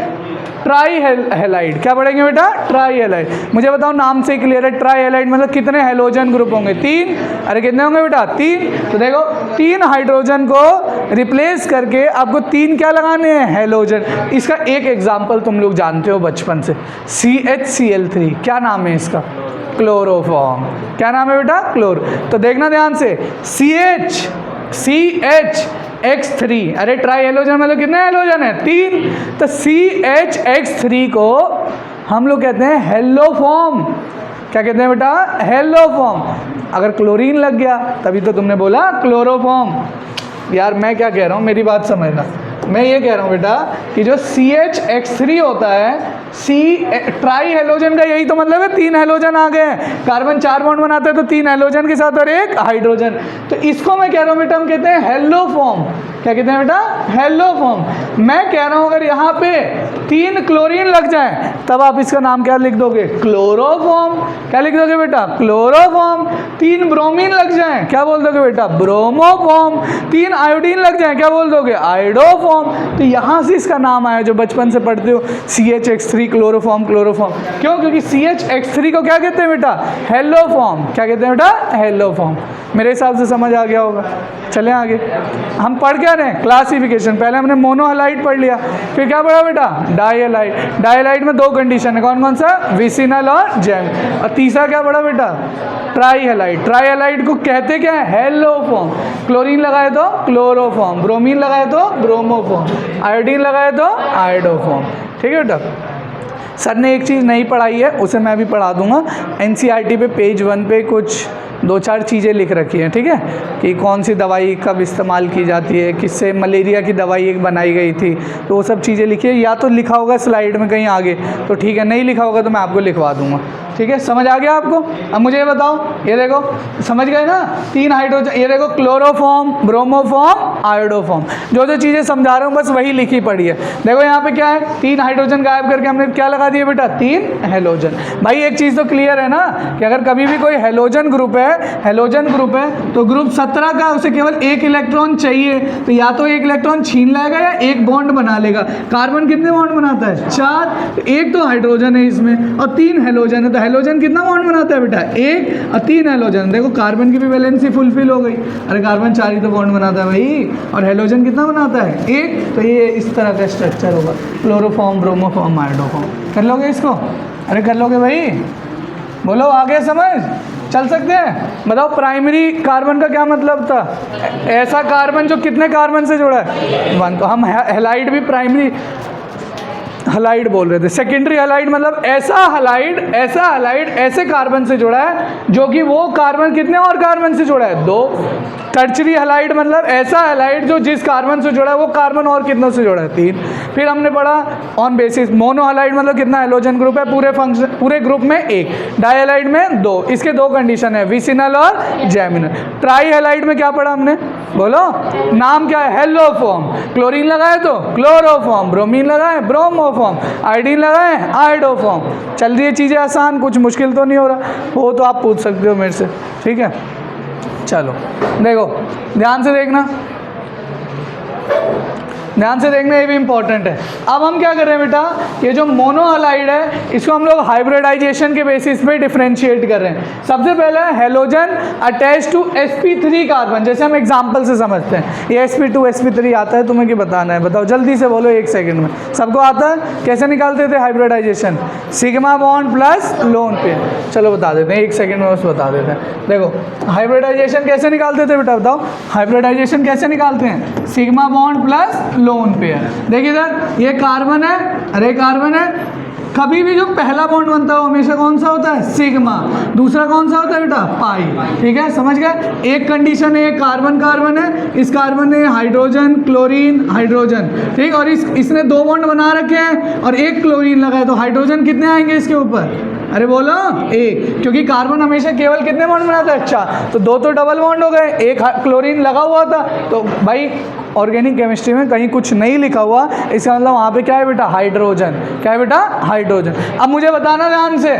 ट्राई हेलाइड। क्या पढ़ेंगे बेटा, ट्राई हेलाइड। मुझे बताओ, नाम से क्लियर है, ट्राई हेलाइड मतलब कितने हेलोजन ग्रुप होंगे, 3। अरे कितने होंगे बेटा, 3। तो देखो 3 हाइड्रोजन को रिप्लेस करके आपको 3 क्या लगाने हैं, हेलोजन। इसका एक एग्जाम्पल तुम लोग जानते हो बचपन से, CHCl3। क्या नाम है इसका, क्लोरोफॉर्म। क्या नाम है बेटा, क्लोर। तो देखना ध्यान से, CHX3, अरे ट्राई हेलोजन मतलब कितने हेलोजन है, 3। तो CHX3 को हम लोग कहते हैं हेलोफॉर्म। क्या कहते हैं बेटा, हेलोफॉर्म। अगर क्लोरीन लग गया तभी तो तुमने बोला क्लोरोफॉर्म। यार मैं क्या कह रहा हूँ, मेरी बात समझना। मैं ये कह रहा हूँ बेटा कि जो CH(X3) होता है, ट्राई हेलोजन का यही तो मतलब है, 3 हेलोजन आ गए हैं, कार्बन 4 बॉन्ड बनाते हैं तो 3 हेलोजन के साथ और 1 हाइड्रोजन, तो इसको मैं कह रहा हूँ बेटा हम कहते हैं हेलो फॉर्म। क्या कहते हैं बेटा? Hello form. मैं कह रहा हूँ अगर यहाँ पे 3 क्लोरीन लग जाए तब आप इसका नाम क्या लिख दोगे? क्लोरोफॉर्म। क्या लिख दोगे बेटा? क्लोरोफॉर्म। 3 ब्रोमीन लग जाए क्या बोल दोगे बेटा? ब्रोमोफॉर्म। 3 आयोडीन लग जाए क्या बोल दोगे? आयोडोफॉर्म। तो यहाँ से इसका नाम आया जो बचपन से पढ़ते हो, CH(X3) क्लोरोफॉर्म। क्लोरोफॉर्म क्यों? क्योंकि CH(X3) को क्या कहते हैं बेटा? Hello form. क्या कहते हैं बेटा? Hello form. मेरे हिसाब से समझ आ गया होगा। चलें आगे, हम पढ़ क्या रहे हैं? क्लासिफिकेशन। पहले हमने मोनोहलाइड पढ़ लिया, फिर क्या पढ़ा बेटा? डाईहलाइड। डाईहलाइड में 2 कंडीशन है, कौन कौन सा? विसिनल और जैमिनल। और तीसरा क्या पढ़ा बेटा? ट्राईहलाइड। ट्राईहलाइड को कहते क्या है? Hello form. क्लोरीन लगाए तो क्लोरोफॉर्म, ब्रोमीन लगाए तो ब्रोमोफॉर्म, आयोडीन लगाए तो आयोडोफॉर्म। ठीक है बेटा? सर ने एक चीज़ नहीं पढ़ाई है, उसे मैं भी पढ़ा दूंगा। NCERT पे पेज 1 पे कुछ 2-4 चीज़ें लिख रखी हैं, ठीक है, कि कौन सी दवाई कब इस्तेमाल की जाती है, किससे मलेरिया की दवाई एक बनाई गई थी, तो वो सब चीज़ें लिखिए। या तो लिखा होगा स्लाइड में कहीं आगे तो ठीक है, नहीं लिखा होगा तो मैं आपको लिखवा दूंगा। ठीक है, समझ आ गया आपको? अब मुझे ये बताओ, ये देखो समझ गए ना? 3 हाइड्रोजन, ये देखो क्लोरोफॉर्म, ब्रोमोफॉर्म, आयोडोफॉर्म। जो जो चीज़ें समझा रहा हूँ बस वही लिखी पड़ी है। देखो यहाँ पे क्या है? 3 हाइड्रोजन गायब करके हमने क्या लगा दिया बेटा? 3 हेलोजन। भाई एक चीज़ तो क्लियर है ना कि अगर कभी भी कोई हेलोजन ग्रुप है तो ग्रुप 17 का उसे केवल 1 इलेक्ट्रॉन चाहिए, तो या तो 1 इलेक्ट्रॉन छीन लेगा या 1 बॉन्ड बना लेगा। कार्बन कितने बॉन्ड बनाता है? 4। तो 1 तो हाइड्रोजन है इसमें और 3 हेलोजन है, तो हेलोजन कितना बॉन्ड बनाता है बेटा? 1 और 3 हेलोजन। देखो कार्बन की भी वैलेंसी फुलफिल हो गई। अरे कार्बन 4 ही तो बॉन्ड बनाता है भाई, और हेलोजन कितना बनाता है? 1। तो ये इस तरह का स्ट्रक्चर होगा, क्लोरोफॉर्म, ब्रोमोफॉर्म, आयोडोफॉर्म। कर लोगे इसको? अरे कर लोगे भाई? बोलो, आगे समझ चल सकते हैं? बताओ प्राइमरी कार्बन का क्या मतलब था? ऐसा कार्बन जो कितने कार्बन से जुड़ा है? 1। तो हम हैलाइड भी प्राइमरी हलाइड बोल रहे थे। सेकेंडरी हलाइड मतलब ऐसा हलाइड ऐसे कार्बन से जुड़ा है जो कि वो कार्बन कितने और कार्बन से जुड़ा है? 2। टर्चरी हलाइड मतलब ऐसा हलाइड जो जिस कार्बन से जुड़ा है वो कार्बन और कितनों से जुड़ा है? 3। फिर हमने पढ़ा ऑन बेसिस। मोनो हलाइड मतलब कितना हेलोजन ग्रुप है? पूरे ग्रुप में 1। डाईहलाइड में 2। इसके 2 कंडीशन है, विसिनल और जैमिनल। ट्राई हलाइड में क्या पढ़ा हमने? बोलो नाम क्या है? Hello form. क्लोरीन लगाए तो क्लोरोफॉर्म, ब्रोमीन लगाए ब्रोमोफॉर्म, आयोडीन लगाए आयोडोफॉर्म। चल रही है चीज़ें आसान, कुछ मुश्किल तो नहीं हो रहा हो तो आप पूछ सकते हो मेरे से। ठीक है, चलो देखो ध्यान से देखना, ये भी इंपॉर्टेंट है। अब हम क्या कर रहे हैं बेटा? ये जो मोनोहलाइड है इसको हम लोग हाइब्रिडाइजेशन के बेसिस पे डिफरेंशिएट कर रहे हैं। सबसे पहले halogen attach to sp3 carbon, जैसे हम एग्जांपल से समझते हैं। ये sp2 sp3 आता है, तुम्हें क्या बताना है? बताओ जल्दी से बोलो, 1 सेकंड में। सबको आता है? कैसे निकालते थे hybridisation? Sigma bond plus lone pair. चलो बता देते हैं, 1 सेकंड में बस बता देते हैं। देखो हाइब्रिडाइजेशन कैसे निकालते थे बेटा? बताओ हाइब्रिडाइजेशन कैसे निकालते हैं? Sigma bond plus lone pair. देखिए सर, ये कार्बन है, अरे कार्बन है, कभी भी जो पहला बॉन्ड बनता है हमेशा कौन सा होता है? सिग्मा। दूसरा कौन सा होता है बेटा? पाई। ठीक है, समझ गए? एक कंडीशन है, कार्बन है, इस कार्बन ने हाइड्रोजन, क्लोरीन, हाइड्रोजन, ठीक, और इसने 2 बॉन्ड बना रखे हैं और 1 क्लोरीन लगाए, तो हाइड्रोजन कितने आएंगे इसके ऊपर? अरे बोलो 1, क्योंकि कार्बन हमेशा केवल कितने बॉन्ड बनाता है? 4। तो 2 तो डबल बॉन्ड हो गए, 1 क्लोरीन लगा हुआ था। तो भाई ऑर्गेनिक केमिस्ट्री में कहीं कुछ नहीं लिखा हुआ, इसका मतलब वहाँ पे क्या है बेटा? हाइड्रोजन। क्या है बेटा? हाइड्रोजन। अब मुझे बताना ध्यान से,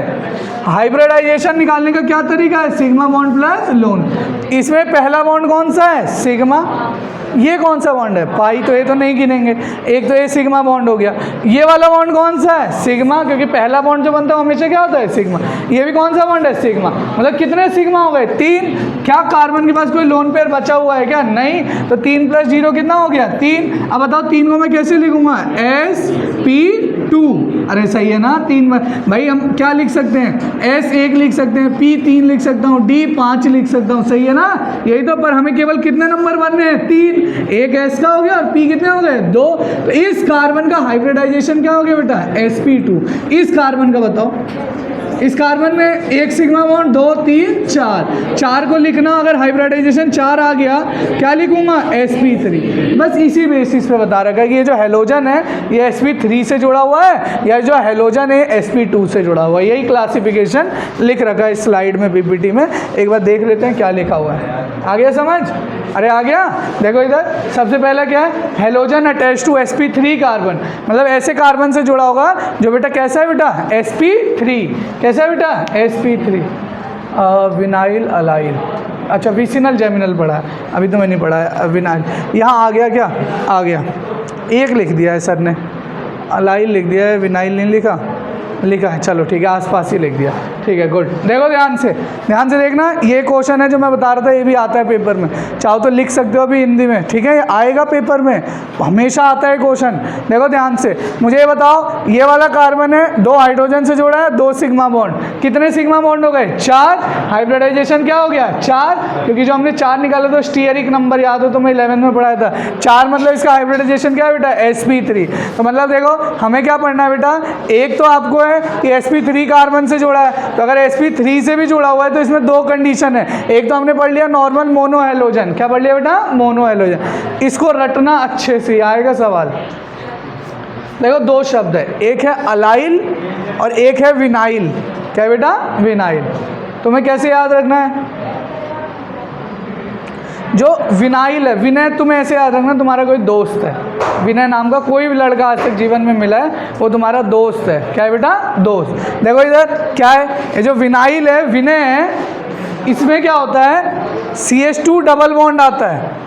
हाइब्रिडाइजेशन निकालने का क्या तरीका है? Sigma bond plus loan. इसमें पहला बॉन्ड कौन सा है? सिग्मा। ये कौन सा बॉन्ड है? पाई। तो ये तो नहीं गिनेंगे, एक तो ये सिग्मा बॉन्ड हो गया। ये वाला बॉन्ड कौन सा है? सिग्मा, क्योंकि पहला बॉन्ड जो बनता है हमेशा क्या होता है? सिग्मा। ये भी कौन सा बॉन्ड है? सिग्मा। मतलब कितने सिग्मा हो गए? 3। क्या कार्बन के पास कोई लोन पेयर बचा हुआ है क्या? नहीं। तो 3 + 0 कितना हो गया? 3। अब बताओ 3 को मैं कैसे लिखूंगा? sp2। अरे सही है ना? 3 भाई हम क्या लिख सकते हैं? S1 लिख सकते हैं, P3 लिख सकता हूँ, D5 लिख सकता हूँ। सही है ना? यही तो, पर हमें केवल कितने नंबर बनने हैं? 3। 1 S का हो गया और P कितने हो गए? 2। तो इस कार्बन का हाइब्रिडाइजेशन क्या हो गया बेटा? sp2। इस कार्बन का बताओ, इस कार्बन में एक सिग्मा बॉन्ड, 2 3 4, 4 को लिखना अगर हाइब्रिडाइजेशन 4 आ गया क्या लिखूंगा sp3। बस इसी बेसिस पे बता रखा है कि ये जो हेलोजन है ये sp3 से जुड़ा हुआ है या जो हेलोजन है sp2 से जुड़ा हुआ है। यही क्लासिफिकेशन लिख रखा है इस स्लाइड में पीपीटी में। एक बार देख लेते हैं क्या लिखा हुआ है। आ गया समझ? अरे आ गया। देखो इधर सबसे पहला क्या है, halogen attach to sp3 carbon, मतलब ऐसे कार्बन से जुड़ा होगा जो बेटा कैसा है बेटा sp3। कैसा है बेटा sp3। विनाइल अलाइल, अच्छा विसिनल जेमिनल पढ़ा है, अभी तो मैंने पढ़ा है विनाइल। यहाँ आ गया क्या, आ गया, एक लिख दिया है सर ने, अलाइल लिख दिया है, विनाइल नहीं लिखा, लिखा है, चलो ठीक है आसपास ही लिख दिया, ठीक है गुड। देखो ध्यान से देखना, ये क्वेश्चन है जो मैं बता रहा था, ये भी आता है पेपर में, चाहो तो लिख सकते हो अभी हिंदी में, ठीक है, ये आएगा पेपर में, हमेशा आता है क्वेश्चन। देखो ध्यान से, मुझे ये बताओ, ये वाला कार्बन है 2 हाइड्रोजन से जोड़ा है, 2 सिग्मा बॉन्ड, कितने सिग्मा बॉन्ड हो गए 4, हाइब्रिडाइजेशन क्या हो गया 4, क्योंकि जो हमने 4 निकाला तो स्टीयरिक नंबर याद हो तो मैं 11th में पढ़ाया था, 4 मतलब इसका हाइब्रिडाइजेशन क्या है बेटा sp3। तो मतलब देखो हमें क्या पढ़ना है बेटा, एक तो आपको कि sp3 कार्बन से जुड़ा है, तो अगर sp3 से भी जुड़ा हुआ है तो इसमें 2 कंडीशन है। एक तो हमने पढ़ लिया नॉर्मल मोनोहेलोजन, क्या पढ़ लिया बेटा मोनोहेलोजन, इसको रटना अच्छे से, आएगा सवाल। देखो 2 शब्द है, एक है अलाइल और एक है विनाइल। क्या बेटा विनाइल, तुम्हें कैसे याद रखना है, जो विनाइल है, विनय तुम्हें ऐसे याद रखना तुम्हारा कोई दोस्त है, विनय नाम का कोई भी लड़का आज तक जीवन में मिला है वो तुम्हारा दोस्त है। क्या है बेटा दोस्त। देखो इधर क्या है, ये जो विनाइल है, विनय है, इसमें क्या होता है CH2 डबल बॉन्ड आता है,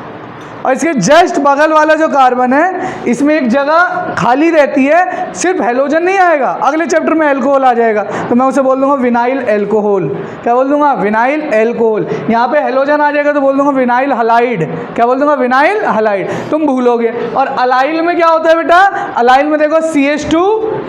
और इसके जस्ट बगल वाला जो कार्बन है इसमें एक जगह खाली रहती है, सिर्फ हेलोजन नहीं आएगा, अगले चैप्टर में एल्कोहल आ जाएगा, तो मैं उसे बोल दूंगा विनाइल एल्कोहल। क्या बोल दूंगा विनाइल एल्कोहल। यहाँ पे हेलोजन आ जाएगा तो बोल दूंगा विनाइल हलाइड। क्या बोल दूंगा विनाइल हलाइड, तुम भूलोगे। और अलाइल में क्या होता है बेटा, अलाइल में देखो CH2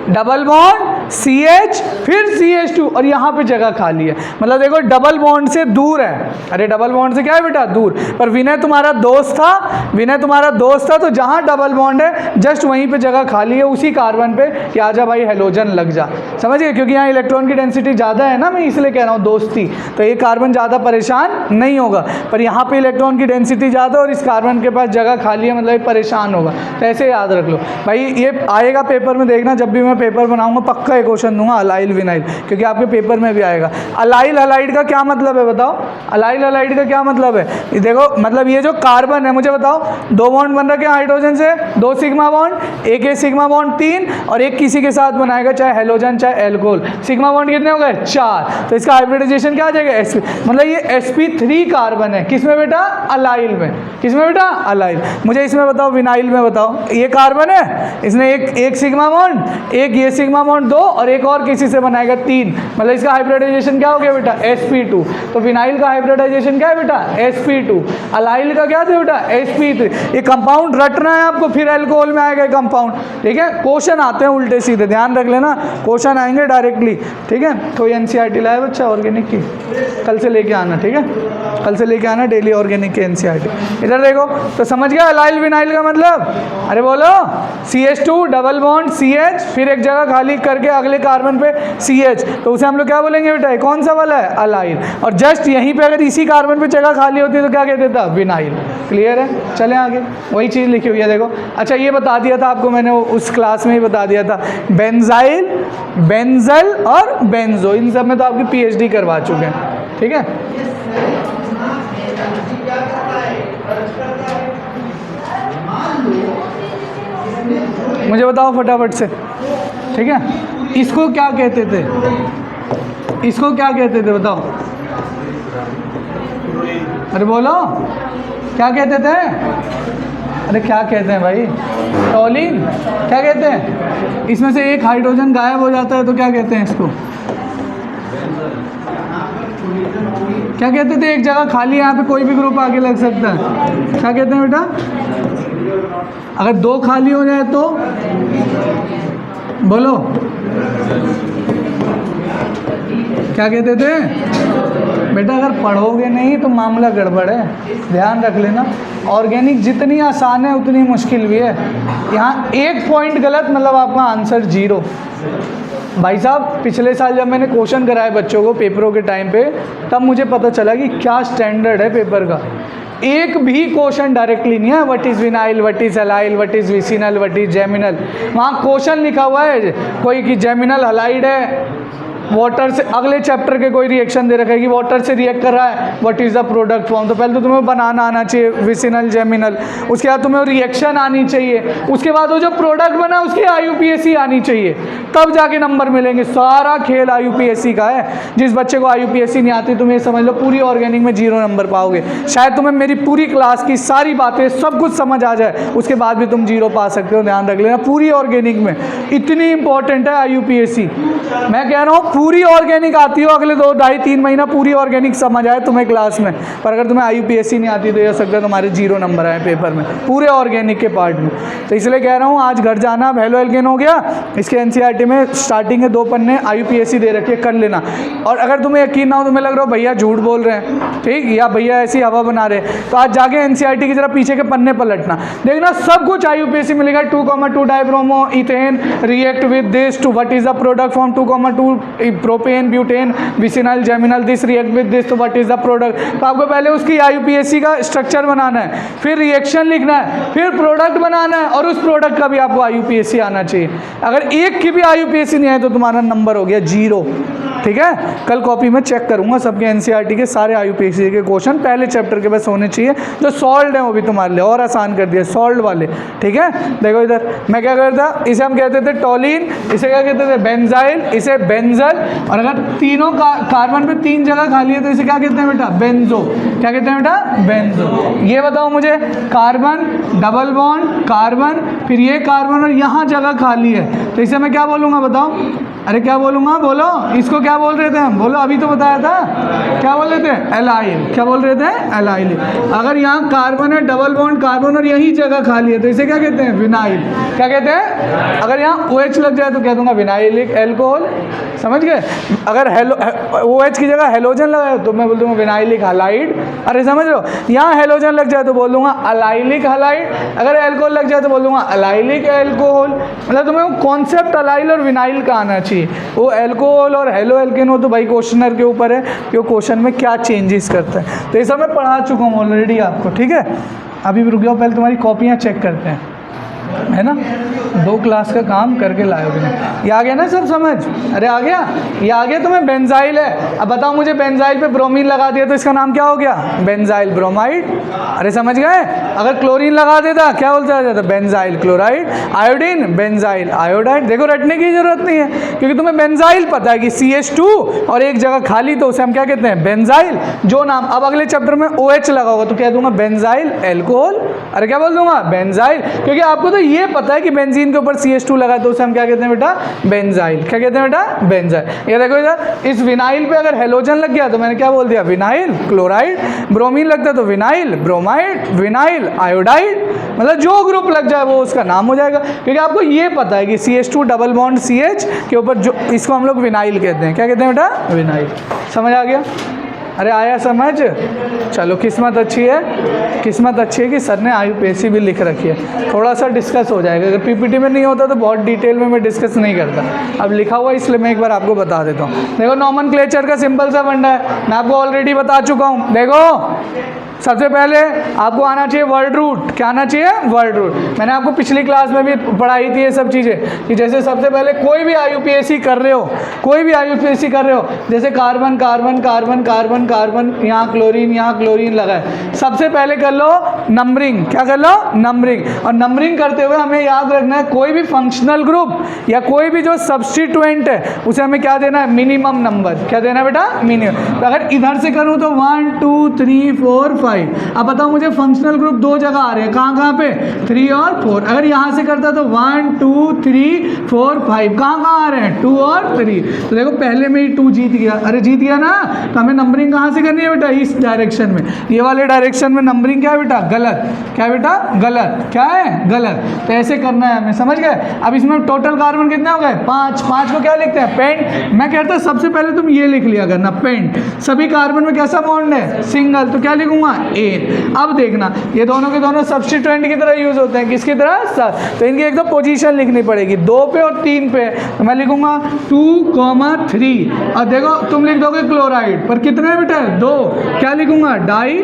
डबल बॉन्ड CH फिर CH2 और यहाँ पे जगह खाली है, मतलब देखो डबल बॉन्ड से दूर है। अरे डबल बॉन्ड से क्या है बेटा दूर, पर विनय तुम्हारा दोस्त था, विनय तुम्हारा दोस्त था, तो जहाँ डबल बॉन्ड है जस्ट वहीं पे जगह खाली है उसी कार्बन पे कि आजा भाई हेलोजन लग जा, समझ गए, क्योंकि यहाँ इलेक्ट्रॉन की डेंसिटी ज़्यादा है ना, मैं इसलिए कह रहा हूँ दोस्ती, तो ये कार्बन ज़्यादा परेशान नहीं होगा, पर यहाँ पे इलेक्ट्रॉन की डेंसिटी ज़्यादा और इस कार्बन के पास जगह खाली है, मतलब ये परेशान होगा। तो ऐसे याद रख लो भाई, ये आएगा पेपर में, देखना जब भी मैं पेपर बनाऊंगा पक्का एक क्वेश्चन दूंगा अलाइल विनाइल, क्योंकि आपके पेपर में भी आएगा। अलाइल हलाइड का क्या मतलब है बताओ, अलाइल हलाइड का क्या मतलब है, देखो मतलब ये जो कार्बन है, मुझे बताओ 2 बॉन्ड बन रखे हैं हाइड्रोजन से, 2 सिग्मा बॉन्ड, एक है सिग्मा बॉन्ड 3 और एक किसी के साथ बनाएगा चाहे हेलोजन चाहे एल्कोहल, सिग्मा बॉन्ड कितने हो गए 4, तो इसका हाइब्रिडाइजेशन क्या आ जाएगा sp, मतलब ये sp3 कार्बन है, किसमें बेटा अलाइल में, किसमें बेटा अलाइल। मुझे इसमें बताओ विनाइल में बताओ, ये कार्बन है, इसने एक सिग्मा बॉन्ड, एक ये सिग्मा बॉन्ड 2 और एक और किसी से बनाएगा 3, मतलब इसका हाइब्रिडाइजेशन क्या हो गया बेटा sp2। तो विनाइल का हाइब्रिडाइजेशन क्या है बेटा sp2, अलाइल का क्या था बेटा sp3। ये कंपाउंड रटना है आपको, फिर अल्कोहल में आएगा कंपाउंड, ठीक है। क्वेश्चन आते हैं उल्टे सीधे, ध्यान रख लेना, क्वेश्चन आएंगे डायरेक्टली, ठीक है। तो NCERT लाया बच्चा ऑर्गेनिक की, कल से लेके आना, ठीक है, कल से लेके आना डेली ऑर्गेनिक के NCERT। इधर देखो तो समझ गया अलाइल विनाइल का मतलब, अरे बोलो CH2 डबल बॉन्ड CH फिर एक जगह खाली करके अगले कार्बन पे CH, तो उसे हम लोग क्या बोलेंगे बेटा, कौन सा वाला है अलाइल, और जस्ट यहीं पे अगर इसी कार्बन पे जगह खाली होती है तो क्या कहते था विनाइल। क्लियर है, चलें आगे, वही चीज़ लिखी हुई है देखो। अच्छा ये बता दिया था आपको मैंने उस क्लास में ही बता दिया था, बेंजाइल, बेंजल और बेंजो, इन सब में तो आपकी PhD करवा चुके हैं, ठीक है। मुझे बताओ फटाफट से, ठीक है, इसको क्या कहते थे, इसको क्या कहते थे बताओ, अरे बोलो क्या कहते थे, अरे क्या कहते हैं भाई, टॉलिन, क्या कहते हैं, इसमें से एक हाइड्रोजन गायब हो जाता है तो क्या कहते हैं इसको, क्या कहते थे, एक जगह खाली, यहाँ पे कोई भी ग्रुप आके लग सकता है, क्या कहते हैं बेटा, अगर 2 खाली हो जाए तो बोलो क्या कहते थे बेटा, अगर पढ़ोगे नहीं तो मामला गड़बड़ है, ध्यान रख लेना। ऑर्गेनिक जितनी आसान है उतनी मुश्किल भी है, यहाँ एक पॉइंट गलत मतलब आपका आंसर 0। भाई साहब पिछले साल जब मैंने क्वेश्चन कराए बच्चों को पेपरों के टाइम पे, तब मुझे पता चला कि क्या स्टैंडर्ड है पेपर का। एक भी क्वेश्चन डायरेक्टली नहीं है what is vinyl, what is allyl, what is vicinal, what is geminal. वहाँ क्वेश्चन लिखा हुआ है कोई कि जेमिनल हलाइड है, वाटर से अगले चैप्टर के कोई रिएक्शन दे रखा है कि वाटर से रिएक्ट कर रहा है, what is the product form. तो पहले तो तुम्हें बनाना आना चाहिए विसिनल जेमिनल, उसके बाद तुम्हें रिएक्शन आनी चाहिए, उसके बाद वो जो प्रोडक्ट बना उसकी IUPAC आनी चाहिए, तब जाके नंबर मिलेंगे। सारा खेल IUPAC का है। जिस बच्चे को IUPAC नहीं आती, तुम ये समझ लो पूरी ऑर्गेनिक में 0 नंबर पाओगे। शायद तुम्हें मेरी पूरी क्लास की सारी बातें सब कुछ समझ आ जाए, उसके बाद भी तुम 0 पा सकते हो। ध्यान रख लेना, पूरी ऑर्गेनिक में इतनी इंपॉर्टेंट है IUPAC। मैं कह रहा हूँ पूरी ऑर्गेनिक आती हो, अगले 2, 2.5, 3 महीना पूरी ऑर्गेनिक समझ आए तुम्हें क्लास में, पर अगर तुम्हें IUPAC नहीं आती तो ये हो सकता है तुम्हारे 0 नंबर आए पेपर में पूरे ऑर्गेनिक के पार्ट में। तो इसलिए कह रहा हूँ आज घर जाना। हेलो एल्केन हो गया, इसके NCERT में स्टार्टिंग के 2 पन्ने IUPAC दे रखे, कर लेना। और अगर तुम्हें यकीन ना हो, तुम्हें लग रहा हो भैया झूठ बोल रहे हैं, ठीक, या भैया ऐसी हवा बना रहे हैं, तो आज जाके NCERT की जरा पीछे के पन्ने पलटना, देखना सब कुछ IUPAC मिलेगा। 2,2 dibromo ethane react with this to what is the product form 2,2 propane butane vicinal geminal this react with this तो व्हाट इज द प्रोडक्ट। तो आपको पहले उसकी IUPAC का स्ट्रक्चर बनाना है, फिर रिएक्शन लिखना है, फिर प्रोडक्ट बनाना है, और उस प्रोडक्ट का भी आपको IUPAC आना चाहिए। अगर एक की भी IUPAC नहीं है तो तुम्हारा नंबर हो गया 0, ठीक है। कल कॉपी में चेक करूंगा सबके NCERT के सारे IUPAC के क्वेश्चन पहले चैप्टर के बस होने चाहिए, जो सॉल्व है वो भी तुम्हारे लिए और आसान कर दिया, सॉल्व वाले, ठीक है। देखो इधर मैं क्या करता, इसे हम कहते थे टोलिन, इसे क्या कहते थे बेंजाइल, इसे बेंजल, और अगर तीनों कार्बन पे 3 जगह खाली है तो इसे क्या कहते हैं बेटा, बेंजो। क्या कहते हैं बेटा, बेंजो। ये बताओ मुझे, कार्बन डबल बॉन्ड कार्बन, फिर ये कार्बन और यहाँ जगह खाली है, तो इसे मैं क्या बोलूँगा बताओ, अरे क्या बोलूँगा, बोलो, इसको क्या बोल रहे थे हम, बोलो, अभी तो बताया था, क्या बोल रहे थे, एलाइल। क्या बोल रहे थे, एलाइल। अगर यहाँ कार्बन है, डबल बॉन्ड कार्बन और यही जगह खाली है तो इसे क्या कहते हैं, विनाइल। क्या कहते हैं, अगर यहाँ OH लग जाए तो कह दूंगा विनाइलिक एल्कोहल, समझ गए। अगर OH की जगह हेलोजन लगाए तो मैं बोल दूंगा विनाइलिक हलाइड, अरे समझ लो। यहाँ हेलोजन लग जाए तो बोल दूंगा अलाइलिक हलाइड, अगर एल्कोहल लग जाए तो बोल दूंगा अलाइलिक एल्कोहल। मतलब तुम्हें कॉन्सेप्ट अलाइल और विनाइल का आना चाहिए। वो एल्कोहल और हेलो एल्केन हो तो भाई क्वेश्चनर के ऊपर है कि वो क्वेश्चन में क्या चेंजेस करता है। तो ये सब मैं पढ़ा चुका हूँ ऑलरेडी आपको, ठीक है। अभी भी रुक जाओ, पहले तुम्हारी कॉपियाँ चेक करते हैं, है ना। 2 क्लास का काम करके लाए हो ना, ये आ गया ना सब समझ, अरे आ गया, ये आ गया तुम्हें। बेंजाइल है, अब बताओ मुझे, बेंजाइल पे ब्रोमीन लगा दिया तो इसका नाम क्या हो गया, बेंजाइल ब्रोमाइड। अरे समझ गए। अगर क्लोरीन लगा देता क्या बोलता जाता, benzyl chloride. Iodine benzyl iodide. देखो रटने की जरूरत नहीं है क्योंकि तुम्हें बेंजाइल पता है कि CH2 और एक जगह खाली, तो उसे हम क्या कहते हैं, बेंजाइल, जो नाम। अब अगले चैप्टर में OH लगा होगा तो कह दूंगा बेंजाइल एल्कोहल। अरे क्या बोल दूंगा, बेंजाइल, क्योंकि आपको तो ये पता है कि बेंजीन के ऊपर CH2 लगा तो उसे हम क्या कहते हैं बेटा, बेंजाइल। क्या कहते हैं बेटा, बेंजाइल। ये देखो इधर, इस विनाइल पे अगर हेलोजन लग गया तो मैंने क्या बोल दिया, विनाइल क्लोराइड। ब्रोमीन लगता है तो विनाइल ब्रोमाइड, विनाइल आयोडाइड। मतलब जो ग्रुप लग जाए वो उसका नाम हो जाएगा, क्योंकि आपको ये पता है कि CH2 डबल बॉन्ड CH के ऊपर जो, इसको हम लोग विनाइल कहते हैं। क्या कहते हैं बेटा, विनाइल। समझ आ गया। अरे आया समझ, चलो किस्मत अच्छी है, किस्मत अच्छी है कि सर ने IUPAC भी लिख रखी है। थोड़ा सा डिस्कस हो जाएगा, अगर PPT में नहीं होता तो बहुत डिटेल में मैं डिस्कस नहीं करता। अब लिखा हुआ इसलिए मैं एक बार आपको बता देता हूँ। देखो नॉमेनक्लेचर का सिंपल सा फंडा है, मैं आपको ऑलरेडी बता चुका हूँ। देखो सबसे पहले आपको आना चाहिए वर्ड रूट। क्या आना चाहिए, वर्ड रूट। मैंने आपको पिछली क्लास में भी पढ़ाई थी ये सब चीज़ें, कि जैसे सबसे पहले कोई भी IUPAC कर रहे हो, कोई भी IUPAC कर रहे हो, जैसे carbon carbon carbon carbon carbon, यहाँ क्लोरीन लगा है, सबसे पहले कर लो नंबरिंग। क्या कर लो, नंबरिंग। और नंबरिंग करते हुए हमें याद रखना है कोई भी फंक्शनल ग्रुप या कोई भी जो सब्स्टिट्यूएंट है उसे हमें क्या देना है, मिनिमम नंबर। क्या देना है बेटा, मिनिमम। तो अगर इधर से करूँ तो 1 2 3 4 5। अब बताओ मुझे फंक्शनल ग्रुप 2 जगह आ रहे हैं, कहाँ पे, 3 और 4। अगर यहाँ से करता तो 1 2 3 4 5, कहाँ आ रहे हैं, 2 और 3। तो देखो पहले में ही 2 जीत गया। अरे जीत गया ना, तो हमें नंबरिंग कहाँ से करनी है बेटा, इस डायरेक्शन में। ये वाले डायरेक्शन में नंबरिंग क्या है बेटा, गलत। क्या है बेटा, गलत। क्या है, गलत। तो ऐसे करना है हमें, समझ गए। अब इसमें टोटल कार्बन कितने हो गए, 5। 5 को क्या लिखते हैं, पेंट। मैं कहता सबसे पहले तुम ये लिख लिया करना, पेंट। सभी कार्बन में कैसा बॉन्ड है, सिंगल, तो क्या लिखूंगा, एन। अब देखना ये दोनों के दोनों सब्स्टिट्यूएंट की तरह यूज होते हैं, किसकी तरह, तो इनकी एक तो पोजीशन लिखनी पड़ेगी, 2 पे और 3 पे। तो मैं लिखूंगा 2,3। और देखो तुम लिख दोगे क्लोराइड पर कितने बेटा, 2, क्या लिखूंगा, डाई।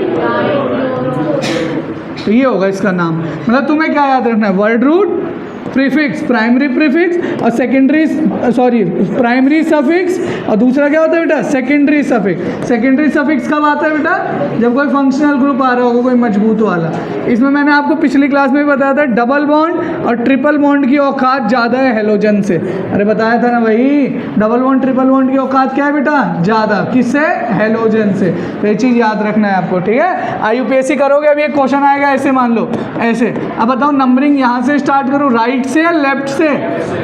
तो ये होगा इसका नाम। मतलब तुम्हें क्या याद रखना है, word root, prefix, primary prefix और सेकेंडरी, सॉरी प्राइमरी सफिक्स, और दूसरा क्या होता है बेटा, सेकेंडरी सफिक्स। सेकेंडरी सफिक्स कब आता है बेटा, जब कोई फंक्शनल ग्रुप आ रहा होगा कोई मजबूत वाला। इसमें मैंने आपको पिछली क्लास में भी बताया था, डबल बॉन्ड और ट्रिपल बॉन्ड की औकात ज़्यादा है हेलोजन से। अरे बताया था ना भाई, डबल बॉन्ड ट्रिपल बॉन्ड की औकात क्या है बेटा, ज़्यादा, किससे, हेलोजन से। तो ये चीज़ याद रखना है आपको, ठीक है। IUPAC करोगे, अभी एक क्वेश्चन आएगा ऐसे, मान लो ऐसे। अब बताओ नंबरिंग यहाँ से स्टार्ट करूँ, राइट से या लेफ्ट से,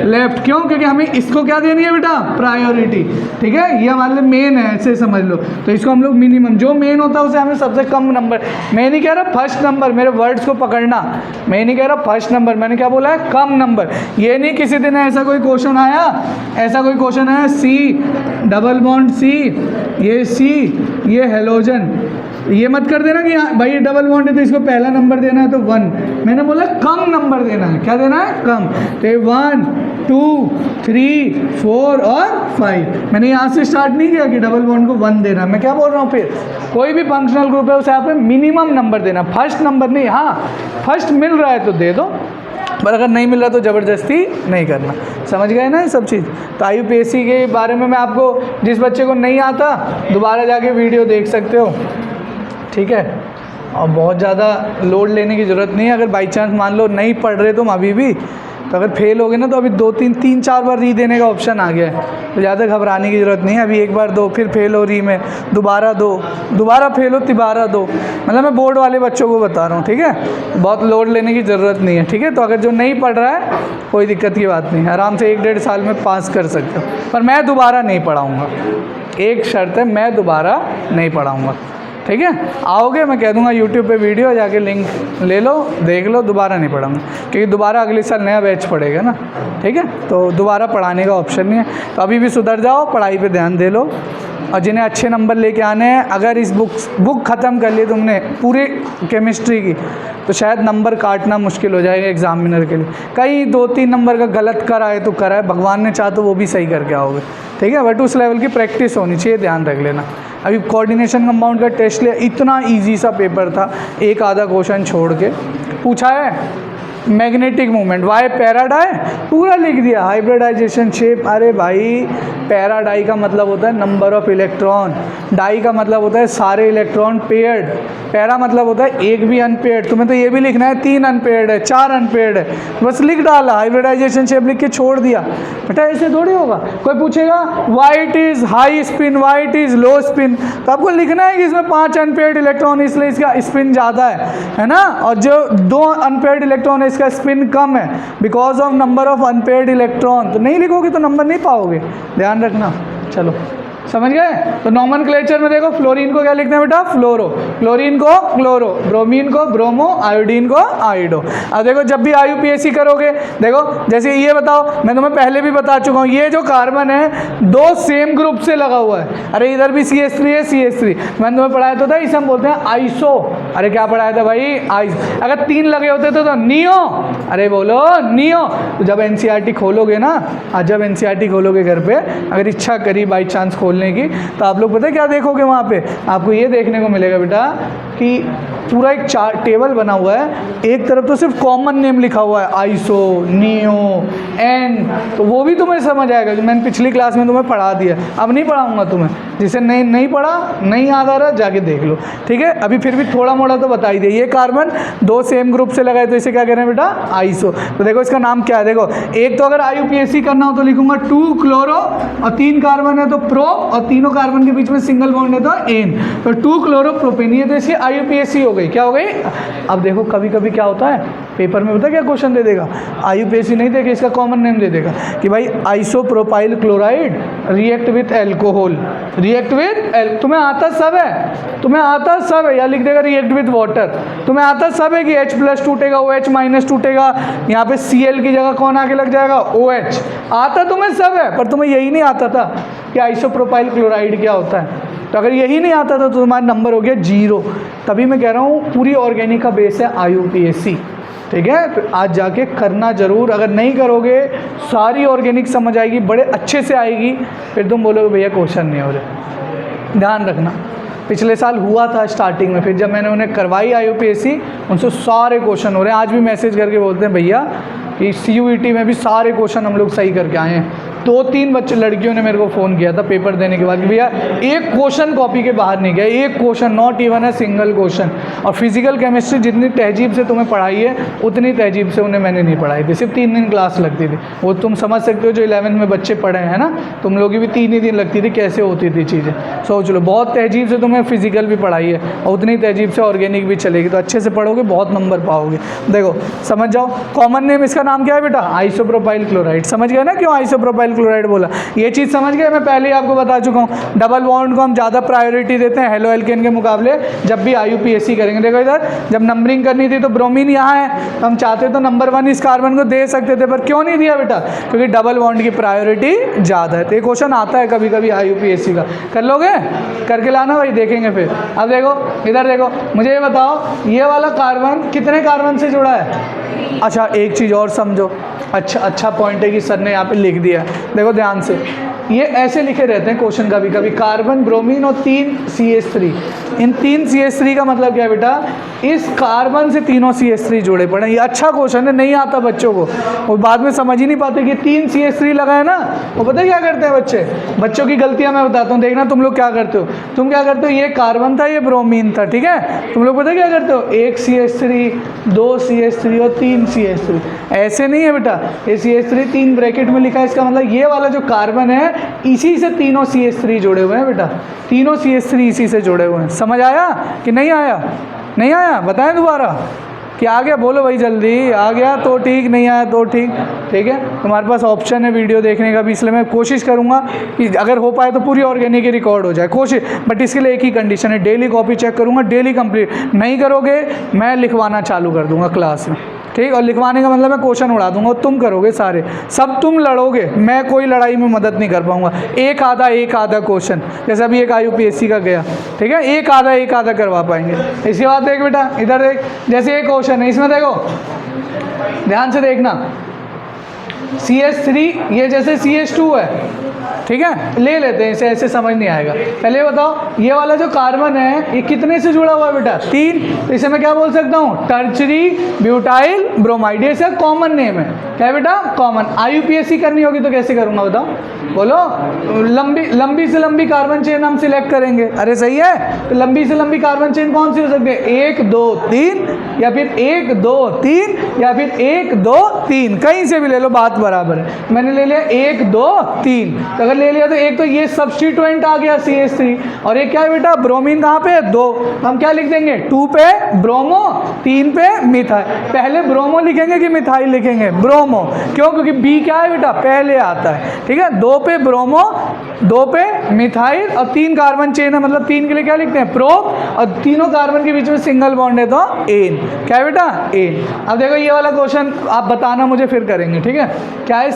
लेफ्ट। क्यों, क्योंकि हमें इसको क्या देनी है बेटा, प्रायोरिटी, ठीक है। ये हमारे लिए मेन है, ऐसे समझ लो। तो इसको हम लोग मिनिमम, जो मेन होता है उसे हमें सबसे कम नंबर, मैं नहीं कह रहा फर्स्ट नंबर, मेरे वर्ड्स को पकड़ना, मैं नहीं कह रहा फर्स्ट नंबर, मैंने क्या बोला है, कम नंबर। ये नहीं किसी दिन ऐसा कोई क्वेश्चन आया, ऐसा कोई क्वेश्चन आया, सी डबल बॉन्ड सी, ये सी, ये हेलोजन, ये मत कर देना कि भाई ये डबल बॉन्ड है तो इसको पहला नंबर देना है तो 1। मैंने बोला कम नंबर देना है, क्या देना है, कम। तो 1, 2, 3, 4 और 5। मैंने यहाँ से स्टार्ट नहीं किया कि डबल बॉन्ड को 1 देना। मैं क्या बोल रहा हूँ, फिर कोई भी फंक्शनल ग्रुप है उसे आप मिनिमम नंबर देना, फर्स्ट नंबर नहीं। हाँ फर्स्ट मिल रहा है तो दे दो, पर अगर नहीं मिल रहा तो ज़बरदस्ती नहीं करना। समझ गए ना ये सब चीज़। तो IUPAC के बारे में मैं आपको, जिस बच्चे को नहीं आता दोबारा जाके वीडियो देख सकते हो, ठीक है। और बहुत ज़्यादा लोड लेने की ज़रूरत नहीं है। अगर बाई चांस मान लो नहीं पढ़ रहे तुम अभी भी, तो अगर फेल हो गए ना तो अभी 3-4 बार री देने का ऑप्शन आ गया है, तो ज़्यादा घबराने की ज़रूरत नहीं है। अभी एक बार दो, फिर फेल हो री में, दोबारा दो, दोबारा फेल हो, तिबारा दो। मतलब मैं बोर्ड वाले बच्चों को बता रहा हूँ, ठीक है। बहुत लोड लेने की ज़रूरत नहीं है, ठीक है। तो अगर जो नहीं पढ़ रहा है कोई दिक्कत की बात नहीं है, आराम से 1-1.5 साल में पास कर सकते हो। पर मैं दोबारा नहीं पढ़ाऊँगा, एक शर्त है, मैं दोबारा नहीं पढ़ाऊँगा, ठीक है। आओगे मैं कह दूंगा यूट्यूब पे वीडियो, जाके लिंक ले लो, देख लो, दोबारा नहीं पढ़ाऊंगा, क्योंकि दोबारा अगले साल नया बैच पढ़ेगा ना, ठीक है। तो दोबारा पढ़ाने का ऑप्शन नहीं है। तो अभी भी सुधर जाओ, पढ़ाई पे ध्यान दे लो। और जिन्हें अच्छे नंबर लेके आने हैं, अगर इस बुक ख़त्म कर ली तुमने पूरी केमिस्ट्री की, तो शायद नंबर काटना मुश्किल हो जाएगा एग्जामिनर के लिए। कहीं 2-3 नंबर का गलत कराए तो कराए, भगवान ने चाहा तो वो भी सही करके आओगे, ठीक है। बट उस लेवल की प्रैक्टिस होनी चाहिए, ध्यान रख लेना। अभी कोऑर्डिनेशन कंपाउंड का टेस्ट लिया, इतना इजी सा पेपर था, एक आधा क्वेश्चन छोड़ के पूछा है मैग्नेटिक मूवमेंट, वाई पैराडाई, पूरा लिख दिया। हाइब्रिडाइजेशन शेप, अरे भाई पैराडाई का मतलब होता है नंबर ऑफ इलेक्ट्रॉन, डाई का मतलब होता है सारे इलेक्ट्रॉन पेयर्ड, पैरा मतलब होता है एक भी अनपेयर्ड। तुम्हें तो ये भी लिखना है 3 अनपेयर्ड है, 4 अनपेयर्ड है, बस लिख डाला, हाइब्रिडाइजेशन शेप लिख के छोड़ दिया। बेटा ऐसे थोड़ी होगा। कोई पूछेगा why it is high spin, why it is low spin, तो आपको लिखना है कि इसमें 5 अनपेयर्ड इलेक्ट्रॉन इसलिए इसका स्पिन ज़्यादा है ना, और जो 2 अनपेयर्ड इलेक्ट्रॉन है इसका स्पिन कम है, because of number of unpaired electron. तो नहीं लिखोगे तो नंबर नहीं पाओगे, ध्यान रखना। चलो समझ गए। तो नॉमेनक्लेचर में देखो, फ्लोरीन को क्या लिखना है बेटा, फ्लोरो, क्लोरीन को क्लोरो, ब्रोमीन को ब्रोमो, आयोडीन को आयोडो। अब देखो जब भी IUPAC करोगे, देखो जैसे ये बताओ, मैं तुम्हें पहले भी बता चुका हूँ, ये जो कार्बन है 2 सेम ग्रुप से लगा हुआ है। अरे इधर भी CH3 है, CH3 मैंने तुम्हें पढ़ाया तो था, इसे हम बोलते हैं आइसो। अरे क्या पढ़ाया था भाई, आइस। अगर 3 लगे होते तो नियो, अरे बोलो नियो। तो जब NCERT खोलोगे ना, जब NCERT खोलोगे घर पे, अगर इच्छा करी बाई चांस खोलने की, तो आप लोग पता है क्या देखोगे वहाँ पे, आपको ये देखने को मिलेगा बेटा कि पूरा एक टेबल बना हुआ है, एक तरफ तो सिर्फ कॉमन नेम लिखा हुआ है, आइसो, नियो, एन, तो वो भी तुम्हें समझ आएगा जो मैंने पिछली क्लास में तुम्हें पढ़ा दिया। अब नहीं पढ़ाऊंगा तुम्हें, जिसे नहीं पढ़ा, नहीं याद आ रहा, जाके देख लो, ठीक है। अभी फिर भी थोड़ा मोड़ा तो बता ही दिया। ये कार्बन 2 सेम ग्रुप से लगाए तो इसे क्या कह रहे हैं बेटा, आइसो। तो देखो इसका नाम क्या है, देखो एक तो अगर IUPAC करना हो तो लिखूंगा 2 क्लोरो, और 3 कार्बन है तो प्रो, और तीनों कार्बन के बीच में सिंगल बॉन्ड है तो एन, तो 2 क्लोरो प्रोपेन। ये तो इसकी IUPAC हो गई, क्या हो गई। अब देखो कभी कभी क्या होता है पेपर में, पता क्या क्वेश्चन दे देगा, IUPAC नहीं देगा, इसका कॉमन नेम दे देगा कि भाई isopropyl chloride react with alcohol, react with तुम्हें आता सब है, तुम्हें आता सब है, या लिख देगा रिएक्ट विथ वाटर, तुम्हें आता सब है कि H+ टूटेगा, OH- टूटेगा, यहाँ पे Cl की जगह कौन आके लग जाएगा, OH, आता तुम्हें सब है, पर तुम्हें यही नहीं आता था कि आइसोप्रोपाइल क्लोराइड क्या होता है। तो अगर यही नहीं आता था तो तुम्हारा नंबर हो गया 0। तभी मैं कह रहा हूँ पूरी ऑर्गेनिक का बेस है IUPAC, ठीक है। तो आज जाके करना ज़रूर, अगर नहीं करोगे सारी ऑर्गेनिक समझ आएगी, बड़े अच्छे से आएगी, फिर तुम बोलोगे भैया क्वेश्चन नहीं हो रहे। ध्यान रखना, पिछले साल हुआ था स्टार्टिंग में, फिर जब मैंने उन्हें करवाई IUPAC उनसे सारे क्वेश्चन हो रहे हैं। आज भी मैसेज करके बोलते हैं भैया कि CUET में भी सारे क्वेश्चन हम लोग सही करके आए हैं। 2-3 बच्चे लड़कियों ने मेरे को फ़ोन किया था पेपर देने के बाद कि भैया एक क्वेश्चन कॉपी के बाहर नहीं गया, एक क्वेश्चन, नॉट इवन है सिंगल क्वेश्चन। और फिजिकल केमिस्ट्री जितनी तहजीब से तुम्हें पढ़ाई है उतनी तहजीब से उन्हें मैंने नहीं पढ़ाई थी, सिर्फ 3 दिन क्लास लगती थी। वो तुम समझ सकते हो जो 11th में बच्चे पढ़े हैं ना, तुम लोग की भी 3 ही दिन लगती थी, कैसे होती थी चीज़ें। सोच लो, बहुत तहजीब से तुम्हें फिजिकल भी पढ़ाई है और उतनी तहजीब से ऑर्गेनिक भी चलेगी, तो अच्छे से पढ़ोगे बहुत नंबर पाओगे। देखो समझ जाओ, कॉमन नेम इसका नाम क्या है बेटा? Isopropyl chloride. समझ गए ना क्यों आइसोप्रोपाइल क्लोराइड बोला? ये चीज़ समझ गए, मैं पहले ही आपको बता चुका हूँ। डबल बॉन्ड को हम ज़्यादा प्रायोरिटी देते हैं हेलो एल्केन के मुकाबले जब भी IUPAC करेंगे। देखो इधर जब नंबरिंग करनी थी तो ब्रोमीन यहाँ है, तो हम चाहते तो नंबर 1 इस कार्बन को दे सकते थे, पर क्यों नहीं दिया बेटा? क्योंकि डबल बॉन्ड की प्रायोरिटी ज़्यादा है। तो ये क्वेश्चन आता है कभी कभी IUPAC का, कर लोगे? करके लाना भाई, देखेंगे फिर। अब देखो इधर देखो, मुझे ये बताओ ये वाला कार्बन कितने कार्बन से जुड़ा है? अच्छा एक चीज़ और समझो, अच्छा पॉइंट है कि सर ने यहाँ पे लिख दिया। देखो ध्यान से, ये ऐसे लिखे रहते हैं क्वेश्चन कभी कभी, कार्बन, ब्रोमीन और 3 CH3। इन 3 CH3 का मतलब क्या है बेटा? इस कार्बन से तीनों CH3 जुड़े पड़े। ये अच्छा क्वेश्चन है, नहीं आता बच्चों को, वो बाद में समझ ही नहीं पाते कि 3 CH3 लगा है ना। वो पता है क्या करते हैं बच्चे? बच्चों की गलतियाँ मैं बताता हूँ, देखना तुम लोग क्या करते हो। तुम क्या करते हो, ये कार्बन था ये ब्रोमीन था, ठीक है, तुम लोग पता है क्या करते हो, 1 CH3, 2 CH3 और 3 CH3। ऐसे नहीं है बेटा, ये CH3 3 ब्रैकेट में लिखा है, इसका मतलब ये वाला जो कार्बन है इसी से तीनों CH3 जुड़े हुए हैं बेटा, तीनों CH3 इसी से जुड़े हुए हैं। समझ आया कि नहीं आया? नहीं आया? बताएं दोबारा कि आ गया? बोलो भाई जल्दी, आ गया तो ठीक, नहीं आया तो ठीक, ठीक है। तुम्हारे पास ऑप्शन है वीडियो देखने का भी, इसलिए मैं कोशिश करूंगा कि अगर हो पाए तो पूरी ऑर्गेनिक की रिकॉर्ड हो जाए, कोशिश। बट इसके लिए एक ही कंडीशन है, डेली कॉपी चेक करूंगा, डेली कंप्लीट। नहीं करोगे मैं लिखवाना चालू कर दूंगा क्लास में, ठीक। और लिखवाने का मतलब मैं क्वेश्चन उड़ा दूंगा और तुम करोगे सारे, सब तुम लड़ोगे, मैं कोई लड़ाई में मदद नहीं कर पाऊंगा। एक आधा क्वेश्चन, जैसे अभी एक IUPAC का गया, ठीक है, एक आधा करवा पाएंगे। इसके बाद देख बेटा, इधर देख, जैसे एक क्वेश्चन है, इसमें देखो ध्यान से देखना, CH3 ये जैसे CH2 है, ठीक है, ले लेते हैं इसे, ऐसे समझ नहीं आएगा। पहले बताओ ये वाला जो कार्बन है ये कितने से जुड़ा हुआ है बेटा? 3। तो इसे मैं क्या बोल सकता हूँ? Tertiary butyl bromide. ये इसका कॉमन नेम है, क्या है बेटा? कॉमन। IUPAC करनी होगी तो कैसे करूँगा बताओ? बोलो। लंबी से लंबी कार्बन चेन हम सिलेक्ट करेंगे। अरे सही है, तो लंबी से लंबी कार्बन चेन कौन सी हो सकती है? 1 2 3, या फिर 1 2 3, या फिर 1 2 3, कहीं से भी ले लो, बात बराबर है। मैंने ले लिया 1 2 3, तो अगर ले लिया तो एक तो ये सब्स्टिट्यूएंट आ गया CH3, और एक क्या है बेटा? ब्रोमीन कहाँ पे? 2। हम क्या लिख देंगे? 2 पे ब्रोमो, 3 पे मिथाइल। पहले ब्रोमो लिखेंगे कि मिथाइल लिखेंगे? ब्रोमो। क्यों? क्योंकि B क्या है बेटा? पहले आता है, ठीक है। 2 पे ब्रोमो, 2 पे मिथाइल, और 3 कार्बन चेन है, मतलब 3 के लिए क्या लिखते हैं? प्रो, और तीनों कार्बन के बीच में सिंगल बॉन्ड है तो एन। क्या है बेटा? एन। अब देखो ये वाला क्वेश्चन आप बताना मुझे, फिर करेंगे, ठीक है। क्या है?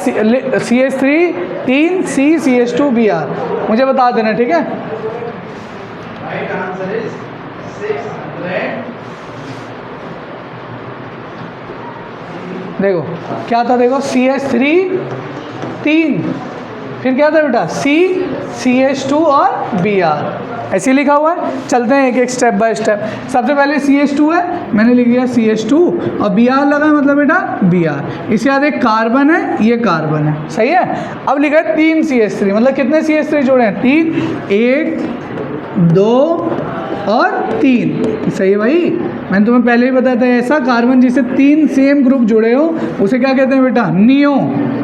CH3 3 C CH2 Br, मुझे बता देना, ठीक है। देखो क्या था, देखो CH3 3, फिर क्या था बेटा? C CH2 और Br, ऐसे लिखा हुआ है। चलते हैं एक एक स्टेप बाय स्टेप। सबसे पहले CH2 है, मैंने लिख दिया CH2, और Br लगा है, मतलब बेटा Br। इसके बाद एक कार्बन है, ये कार्बन है, सही है। अब लिखा है 3 CH3, मतलब कितने CH3 जोड़े हैं? 3, 1 2 और 3, सही है भाई। मैंने तुम्हें पहले ही बताया था, ऐसा कार्बन जिससे 3 सेम ग्रुप जुड़े हो उसे क्या कहते हैं बेटा? नियो।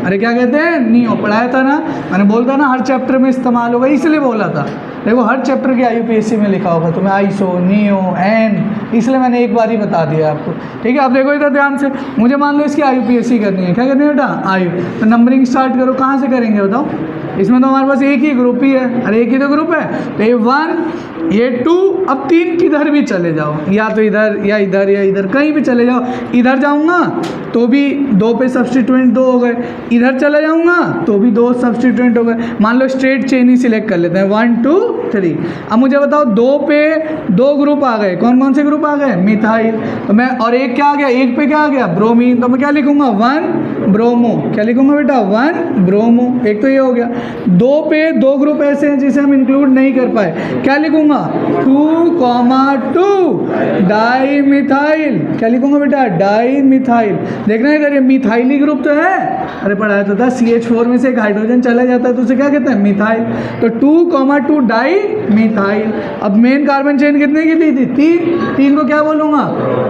अरे क्या कहते हैं? नियो। पढ़ाया था ना, मैंने बोलता ना हर चैप्टर में इस्तेमाल होगा, इसलिए बोला था। देखो हर चैप्टर के IUPAC में लिखा होगा तुम्हें, आइसो, नियो, एन, इसलिए मैंने एक बार ही बता दिया आपको, ठीक है। अब देखो इधर ध्यान से, मुझे मान लो इसकी IUPAC करनी है, क्या करनी है बेटा? आयु। तो नंबरिंग स्टार्ट करो, कहाँ से करेंगे बताओ? इसमें तो हमारे पास एक ही ग्रुप ही है, अरे एक ही तो ग्रुप है, तो ये 1 ये 2, अब 3 किधर भी चले जाओ, या तो इधर या इधर या इधर कहीं भी चले जाओ। इधर जाऊंगा तो भी 2 पे सब्स्टिट्यूएंट 2 हो गए, इधर चले जाऊंगा तो भी 2 सब्स्टिट्यूएंट हो गए। मान लो स्ट्रेट चेन ही सिलेक्ट कर लेते हैं 1 2 3। अब मुझे बताओ 2 पे 2 ग्रुप आ गए, कौन कौन से ग्रुप आ गए? मिथाइल। तो मैं, और एक क्या आ गया, एक पे क्या आ गया? ब्रोमीन। तो मैं क्या लिखूंगा? 1 ब्रोमो। क्या लिखूंगा बेटा? 1 ब्रोमो। एक तो ये हो गया। 2 पे 2 ग्रुप ऐसे हैं जिसे हम इंक्लूड नहीं कर पाए, क्या लिखूंगा? 2,2 डाई मिथाइल। क्या लिखूंगा बेटा? Di methyl. देखना है, ये मिथाइली ग्रुप तो है, अरे पढ़ाया तो था, CH4 में से एक हाइड्रोजन चला जाता है तो उसे क्या कहते हैं? मिथाइल। तो 2,2 डाई मिथाइल। अब मेन कार्बन चेन कितने की दी थी? 3 को क्या बोलूंगा?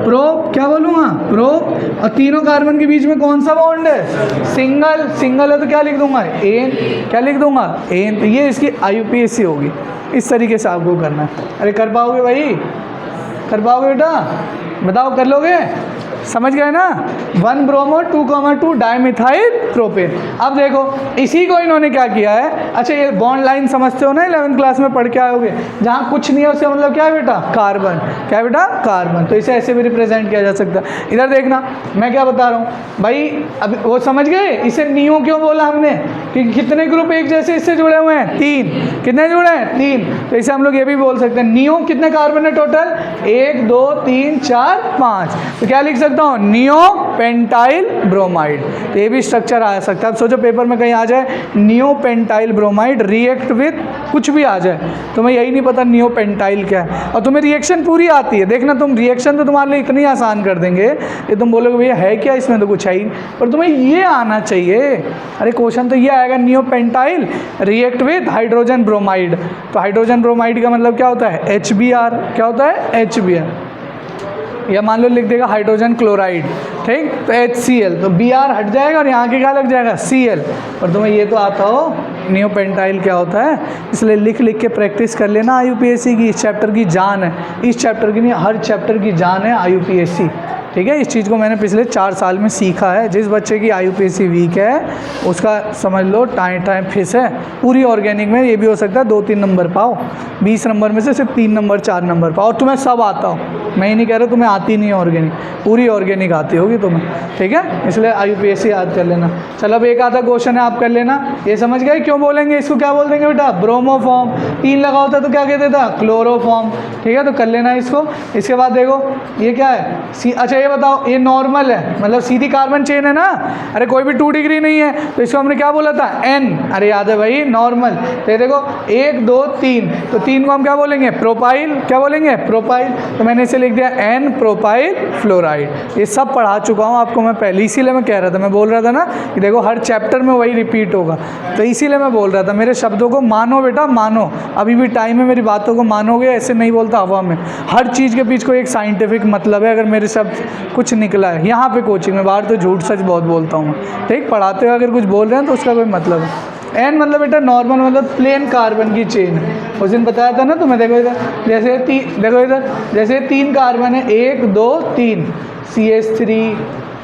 प्रोप। क्या बोलूंगा? प्रोप। और तीनों कार्बन के बीच में कौन सा बॉन्ड है? सिंगल। सिंगल है तो क्या लिख दूंगा? एन। क्या लिख दूंगा? एन। तो ये इसकी IUPAC होगी। इस तरीके से आपको करना है। अरे कर पाओगे भाई? कर पाओगे बेटा? बताओ, कर लोगे? समझ गए ना? 1 ब्रोमो 2,2 डाइमिथाइल प्रोपेन। अब देखो इसी को इन्होंने क्या किया है। अच्छा, ये बॉन्ड लाइन समझते हो ना, 11th क्लास में पढ़ के आयोगे। जहाँ कुछ नहीं है उससे मतलब क्या है बेटा? कार्बन। क्या है बेटा? कार्बन। तो इसे ऐसे भी रिप्रेजेंट किया जा सकता है। इधर देखना, मैं क्या बता रहा हूँ भाई, अब वो समझ गए इसे नियो क्यों बोला हमने, कि कितने ग्रुप एक जैसे इससे जुड़े हुए हैं? 3। कितने जुड़े हैं? 3। तो इसे हम लोग ये भी बोल सकते हैं नियो। कितने कार्बन है टोटल? 1 2 3 4 5। तो क्या लिख सकता हूँ? Neo pentyl bromide. तो ये भी स्ट्रक्चर आ सकता है। अब सोचो पेपर में कहीं आ जाए neo pentyl bromide react with कुछ भी आ जाए, तुम्हें यही नहीं पता नियो पेंटाइल क्या है, और तुम्हें रिएक्शन पूरी आती है। देखना, तुम रिएक्शन तो तुम्हारे लिए इतनी आसान कर देंगे कि तुम बोलोगे भैया है क्या इसमें, तो कुछ है ही, पर तुम्हें ये आना चाहिए। अरे क्वेश्चन तो ये आएगा, neo pentyl react with hydrogen bromide. तो हाइड्रोजन ब्रोमाइड का मतलब क्या होता है? HBr। क्या होता है? HBr। या मान लो लिख देगा हाइड्रोजन क्लोराइड, ठीक, तो HCl। तो Br हट जाएगा और यहाँ के क्या लग जाएगा? Cl। और तुम्हें ये तो आता हो नियोपेंटाइल क्या होता है, इसलिए लिख लिख के प्रैक्टिस कर लेना। IUPAC की इस चैप्टर की जान है, इस चैप्टर की नहीं हर चैप्टर की जान है IUPAC, ठीक है। इस चीज़ को मैंने पिछले 4 साल में सीखा है। जिस बच्चे की IUPAC वीक है उसका समझ लो टाइम फिस है। पूरी ऑर्गेनिक में ये भी हो सकता है 2-3 नंबर पाओ, 20 नंबर में से सिर्फ 3 नंबर 4 नंबर पाओ, और तुम्हें सब आता हो। मैं ये नहीं कह रहा तुम्हें आती नहीं है ऑर्गेनिक, पूरी ऑर्गेनिक आती होगी तुम्हें, ठीक है। इसलिए IUPAC याद कर लेना। चलो अब एक आधा क्वेश्चन है आप कर लेना। ये समझ गए क्यों बोलेंगे इसको? क्या बोल देंगे बेटा? ब्रोमोफॉर्म। 3 लगा होता तो क्या कहते था? क्लोरोफॉर्म, ठीक है। तो कर लेना इसको। इसके बाद देखो ये क्या है? अच्छा ये बताओ, ये नॉर्मल है मतलब सीधी कार्बन चेन है ना, अरे कोई भी 2 डिग्री नहीं है, तो इसको हमने क्या बोला था? N। अरे याद है भाई, नॉर्मल। तो ये देखो 1 2 3, तो 3 को हम क्या बोलेंगे? प्रोपाइल। क्या बोलेंगे? प्रोपाइल। तो मैंने इसे लिख दिया N प्रोपाइल फ्लोराइड। ये सब पढ़ा चुका हूँ आपको मैं पहले, इसीलिए मैं कह रहा था, मैं बोल रहा था ना कि देखो हर चैप्टर में वही रिपीट होगा, तो इसीलिए मैं बोल रहा था मेरे शब्दों को मानो बेटा, मानो। अभी भी टाइम है, मेरी बातों को मानोगे, ऐसे नहीं बोलता हवा में। हर चीज़ के पीछे कोई एक साइंटिफिक मतलब है। अगर मेरे शब्द कुछ निकला है यहाँ पे कोचिंग में, बाहर तो झूठ सच बहुत बोलता हूँ, ठीक। पढ़ाते हुए अगर कुछ बोल रहे हैं तो उसका कोई मतलब है। N मतलब बेटा नॉर्मल, मतलब प्लेन कार्बन की चेन है। उस दिन बताया था ना तुम्हें, देखो इधर जैसे देखो इधर जैसे 3 कार्बन है, 1 2 3, CH3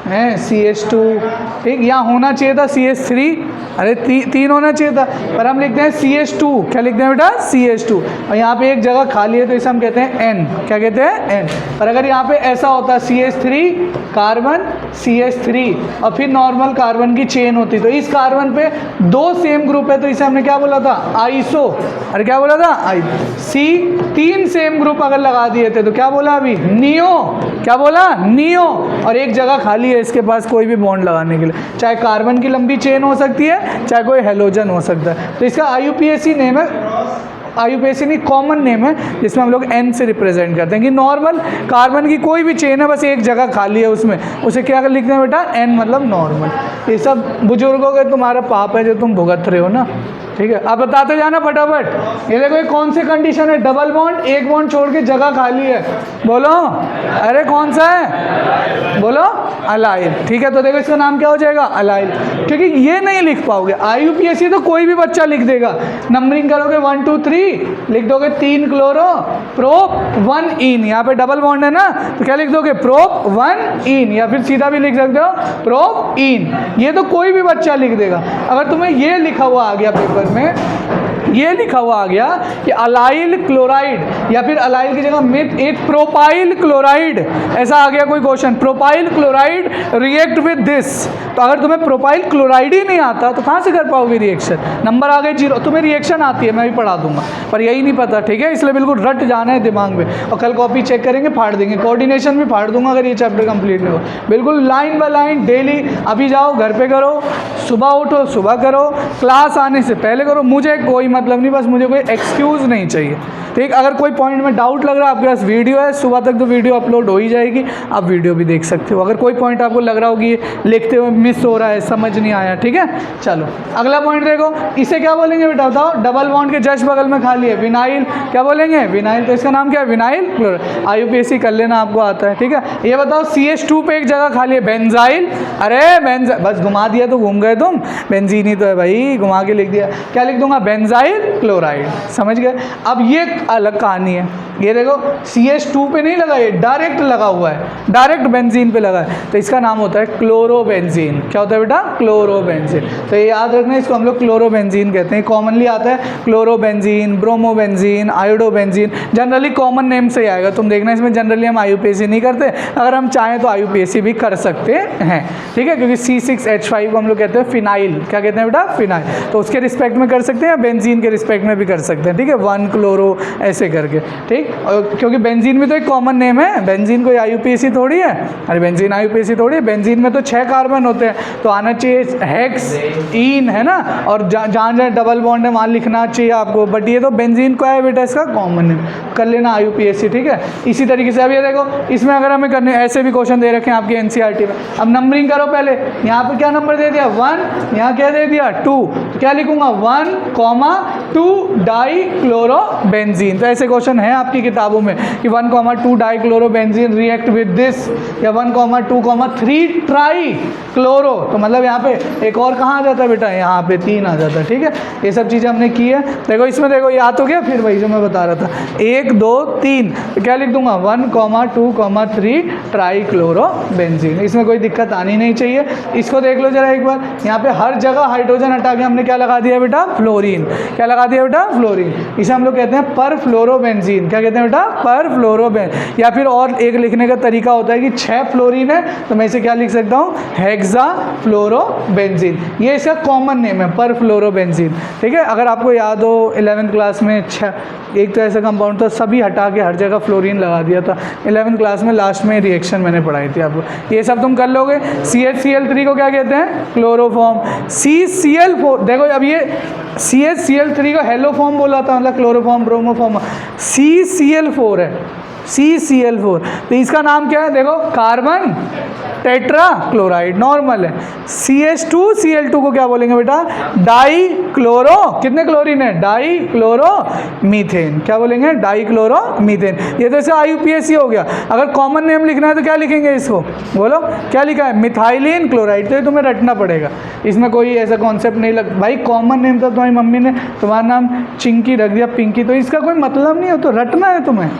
है, CH2, ठीक। यहाँ होना चाहिए था CH3, अरे 3 होना चाहिए था, पर हम लिखते हैं CH2। क्या लिखते हैं बेटा? CH2। और यहाँ पे एक जगह खाली है तो इसे हम कहते हैं N। क्या कहते हैं? N। पर अगर यहाँ पे ऐसा होता CH3 कार्बन CH3 और फिर नॉर्मल कार्बन की चेन होती, तो इस कार्बन पे 2 सेम ग्रुप है तो इसे हमने क्या बोला था? आइसो। अरे क्या बोला था? C 3 सेम ग्रुप अगर लगा दिए थे तो क्या बोला अभी? नियो। क्या बोला? नियो। और एक जगह खाली है इसके पास कोई भी बॉन्ड लगाने के लिए, चाहे कार्बन की लंबी चेन हो सकती है, चाहे कोई हेलोजन हो सकता है। तो इसका IUPAC नेम है, IUPAC नहीं कॉमन नेम है, जिसमें हम लोग N से रिप्रेजेंट करते हैं कि नॉर्मल कार्बन की कोई भी चेन है, बस एक जगह खाली है उसमें, उसे क्या लिखते हैं बेटा? N मतलब नॉर्मल। ये सब बुजुर्गों का तुम्हारा पाप है जो तुम भुगत रहे हो ना, ठीक है। अब बताते जाना फटाफट। ये देखो ये कौन सी कंडीशन है? डबल बॉन्ड, एक बॉन्ड छोड़ के जगह खाली है, बोलो। अरे कौन सा है? बोलो। अलाइल, ठीक है। तो देखो इसका नाम क्या हो जाएगा? अलाइल, क्योंकि ये नहीं लिख पाओगे। IUPAC तो कोई भी बच्चा लिख देगा, नंबरिंग करोगे 1 2 3, लिख दोगे 3 क्लोरो प्रोप 1 इन, यहाँ पे डबल बॉन्ड है ना, तो क्या लिख दोगे? प्रोप 1 इन, या फिर सीधा भी लिख सकते हो प्रोप इन। ये तो कोई भी बच्चा लिख देगा। अगर तुम्हें ये लिखा हुआ आ गया पेपर पेपर में ये लिखा हुआ आ गया कि अलाइल क्लोराइड या फिर अलाइल की जगह मिथ एक प्रोपाइल क्लोराइड, ऐसा आ गया कोई question, propyl chloride react with this. तो अगर तुम्हें प्रोपाइल क्लोराइड ही नहीं आता तो कहाँ से कर पाओगे रिएक्शन, नंबर आ गए 0। तुम्हें रिएक्शन आती है, मैं भी पढ़ा दूंगा, पर यही नहीं पता, ठीक है, इसलिए बिल्कुल रट जाना है दिमाग में। और कल कॉपी चेक करेंगे, फाड़ देंगे, कोऑर्डिनेशन भी फाड़ दूंगा अगर ये चैप्टर कंप्लीट नहीं हो। बिल्कुल लाइन बाय लाइन डेली, अभी जाओ घर पे करो, सुबह उठो सुबह करो, क्लास आने से पहले करो, मुझे कोई मतलब नहीं, बस मुझे कोई एक्सक्यूज़ नहीं चाहिए, ठीक। अगर कोई पॉइंट में डाउट लग रहा है, आपके पास वीडियो है, सुबह तक तो वीडियो अपलोड हो ही जाएगी, आप वीडियो भी देख सकते हो। अगर कोई पॉइंट आपको लग रहा हो कि लिखते हुए मिस हो रहा है, समझ नहीं आया, ठीक है। चलो अगला पॉइंट देखो, इसे क्या बोलेंगे बेटा बताओ, डबल बॉन्ड के जस्ट बगल में खाली है विनाइल, क्या बोलेंगे विनाइल, तो इसका नाम क्या है विनाइल क्लोराइड। IUPAC कर लेना, आपको आता है, ठीक है। ये बताओ CH2 पे एक जगह खाली है बेंजाइल, अरे बेंजाइल बस घुमा दिया तो घूम गए तुम, बेंजीन ही तो है भाई, घुमा के लिख दिया, क्या लिख दूंगा बेंजाइल क्लोराइड, समझ गए। अब ये अलग कहानी है, ये देखो CH2 पे नहीं लगा, ये डायरेक्ट लगा हुआ है, डायरेक्ट बेंजीन पे लगा है, तो इसका नाम होता है क्लोरोबेंजीन। क्या होता है बेटा क्लोरोबेंजीन, तो ये याद रखना, इसको हम लोग क्लोरोबेंजीन कहते हैं। कॉमनली आता है chlorobenzene, bromobenzene, iodobenzene, generally common name से ही आएगा, तुम देखना इसमें जनरली हम IUPAC नहीं करते, अगर हम चाहें तो IUPAC भी कर सकते हैं, ठीक है, क्योंकि C6H5 को हम लोग कहते हैं फिनाइल, क्या कहते हैं बेटा फिनाइल, तो उसके रिस्पेक्ट में कर सकते हैं या बेंजीन के रिस्पेक्ट में भी कर सकते हैं, ठीक है, 1 क्लोरो ऐसे करके, ठीक। और क्योंकि बेंजीन भी तो एक कॉमन नेम है, बेंजीन कोई IUPAC थोड़ी है, अरे बेंजीन IUPAC थोड़ी है, बेंजीन में तो 6 कार्बन होते हैं, तो आना चाहिए हेक्स ईन, है ना, और जहाँ जहाँ डबल बॉन्ड है वहाँ लिखना चाहिए आपको, बट ये तो बेंजीन का है बेटा, इसका कॉमन नेम कर लेना IUPAC, ठीक है। इसी तरीके से अब ये देखो, इसमें अगर हमें करने ऐसे भी क्वेश्चन दे रखे हैं आपके NCERT में, अब नंबरिंग करो, पहले यहाँ पे क्या नंबर दे दिया 1, यहाँ क्या दे दिया 2, तो क्या लिखूंगा 1,2 डाइक्लोरोबेंजीन। तो ऐसे क्वेश्चन है आपकी किताबों में कि 1,2 डाइक्लोरोबेंजीन रिएक्ट विद दिस, या 1,2,3 ट्राई क्लोरो, तो मतलब यहाँ पे एक और कहाँ आ जाता है बेटा, यहाँ पे 3 आ जाता है, ठीक है। ये सब चीज़ें हमने की है, देखो इसमें देखो याद हो गया, फिर वही जो मैं बता रहा था 1, 2, 3, तो क्या लिख दूंगा 1,2,3 ट्राई क्लोरोबेंजीन। इसमें कोई दिक्कत आनी नहीं चाहिए। इसको देख लो जरा एक बार, यहाँ पे हर जगह हाइड्रोजन हटा के हमने क्या लगा दिया बेटा फ्लोरीन, क्या लगा दिया बेटा फ्लोरीन, इसे हम लोग कहते हैं पर फ्लोरोबेंजीन, क्या कहते हैं बेटा पर फ्लोरोबेन। या फिर और एक लिखने का तरीका होता है कि 6 फ्लोरीन है तो मैं इसे क्या लिख सकता हूँ हेक्सा फ्लोरोबेंजीन, ये इसका कॉमन नेम है पर फ्लोरोबेंजीन, ठीक है। अगर आपको याद हो 11th क्लास में एक तो ऐसा कंपाउंड था, सभी हटा के हर जगह फ्लोरीन लगा दिया था 11th क्लास में, लास्ट में रिएक्शन मैंने पढ़ाई थी आपको, ये सब तुम कर लोगे। CHCl3 को क्या कहते हैं क्लोरोफॉर्म, CCl4, देखो अब ये CHCl3 को हेलोफॉर्म बोला था, मतलब क्लोरोफॉर्म ब्रोमोफॉर्म, CCl4 है, CCl4, तो इसका नाम क्या है देखो कार्बन टेट्रा क्लोराइड, नॉर्मल है। CH2Cl2 को क्या बोलेंगे बेटा डाई क्लोरो, कितने क्लोरीन है डाई क्लोरो मीथेन, क्या बोलेंगे डाई क्लोरो मीथेन। ये तो ऐसे IUPAC हो गया। अगर कॉमन नेम लिखना है तो क्या लिखेंगे इसको, बोलो क्या लिखा है मिथाइलिन क्लोराइड, तो ये तुम्हें रटना पड़ेगा, इसमें कोई ऐसा कॉन्सेप्ट नहीं लग भाई, कॉमन नेम था तुम्हारी मम्मी ने तुम्हारा नाम चिंकी रख दिया पिंकी, तो इसका कोई मतलब नहीं हो, तो रटना है तुम्हें,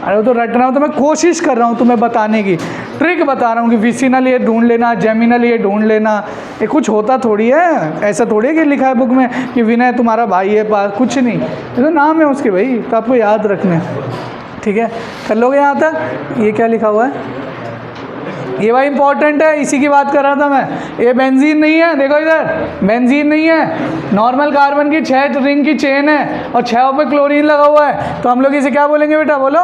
अरे वो तो रटना हो, तो मैं कोशिश कर रहा हूँ तुम्हें बताने की, ट्रिक बता रहा हूँ कि विसिनल ये ढूंढ लेना, जेमिनल ये ढूंढ लेना, ये कुछ होता थोड़ी है, ऐसा थोड़ी है कि लिखा है बुक में कि विनय तुम्हारा भाई है पास, कुछ नहीं, ये तो नाम है उसके भाई, तो आपको याद रखना है, ठीक है। कर लोगे यहाँ तक, ये क्या लिखा हुआ है, ये भाई इंपॉर्टेंट है, इसी की बात कर रहा था मैं। ये बेंजीन नहीं है, देखो इधर बेंजीन नहीं है, नॉर्मल कार्बन की 6 रिंग की चेन है और 6 पे क्लोरीन लगा हुआ है, तो हम लोग इसे क्या बोलेंगे बेटा, बोलो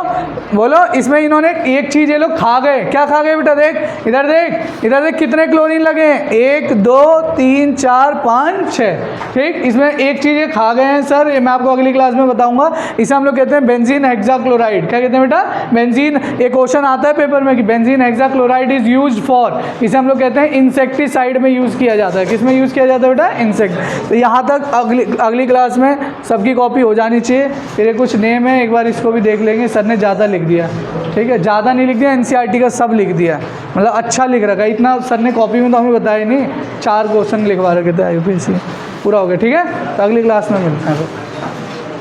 बोलो। इसमें इन्होंने एक चीज़ ये लोग खा गए, क्या खा गए बेटा, देख इधर देख, इधर देख कितने क्लोरीन लगे हैं, 1 2 3 4 5 6, ठीक। इसमें एक चीज़ ये खा गए हैं सर, ये मैं आपको अगली क्लास में बताऊंगा, इसे हम लोग कहते हैं बेंजीन हेक्साक्लोराइड। क्या कहते हैं बेटा बेंजीन, एक क्वेश्चन आता है पेपर में कि benzene hexachloride is used for, इसे हम लोग कहते हैं इंसेक्टिसाइड में यूज़ किया जाता है। किसमें यूज़ किया जाता है बेटा, इंसेक्ट। तो यहाँ तक अगली क्लास में सबकी कॉपी हो जानी चाहिए। फिर कुछ नेम है, एक बार इसको भी देख लेंगे, सर ने ज़्यादा लिख दिया, ठीक है, ज़्यादा नहीं लिख दिया, NCERT का सब लिख दिया, मतलब अच्छा लिख रखा है, इतना सर ने कॉपी में तो हमें बताया नहीं, 4 क्वेश्चन लिखवा रखे थे IUPAC, पूरा हो गया, ठीक है। तो अगली क्लास में मिलते हैं।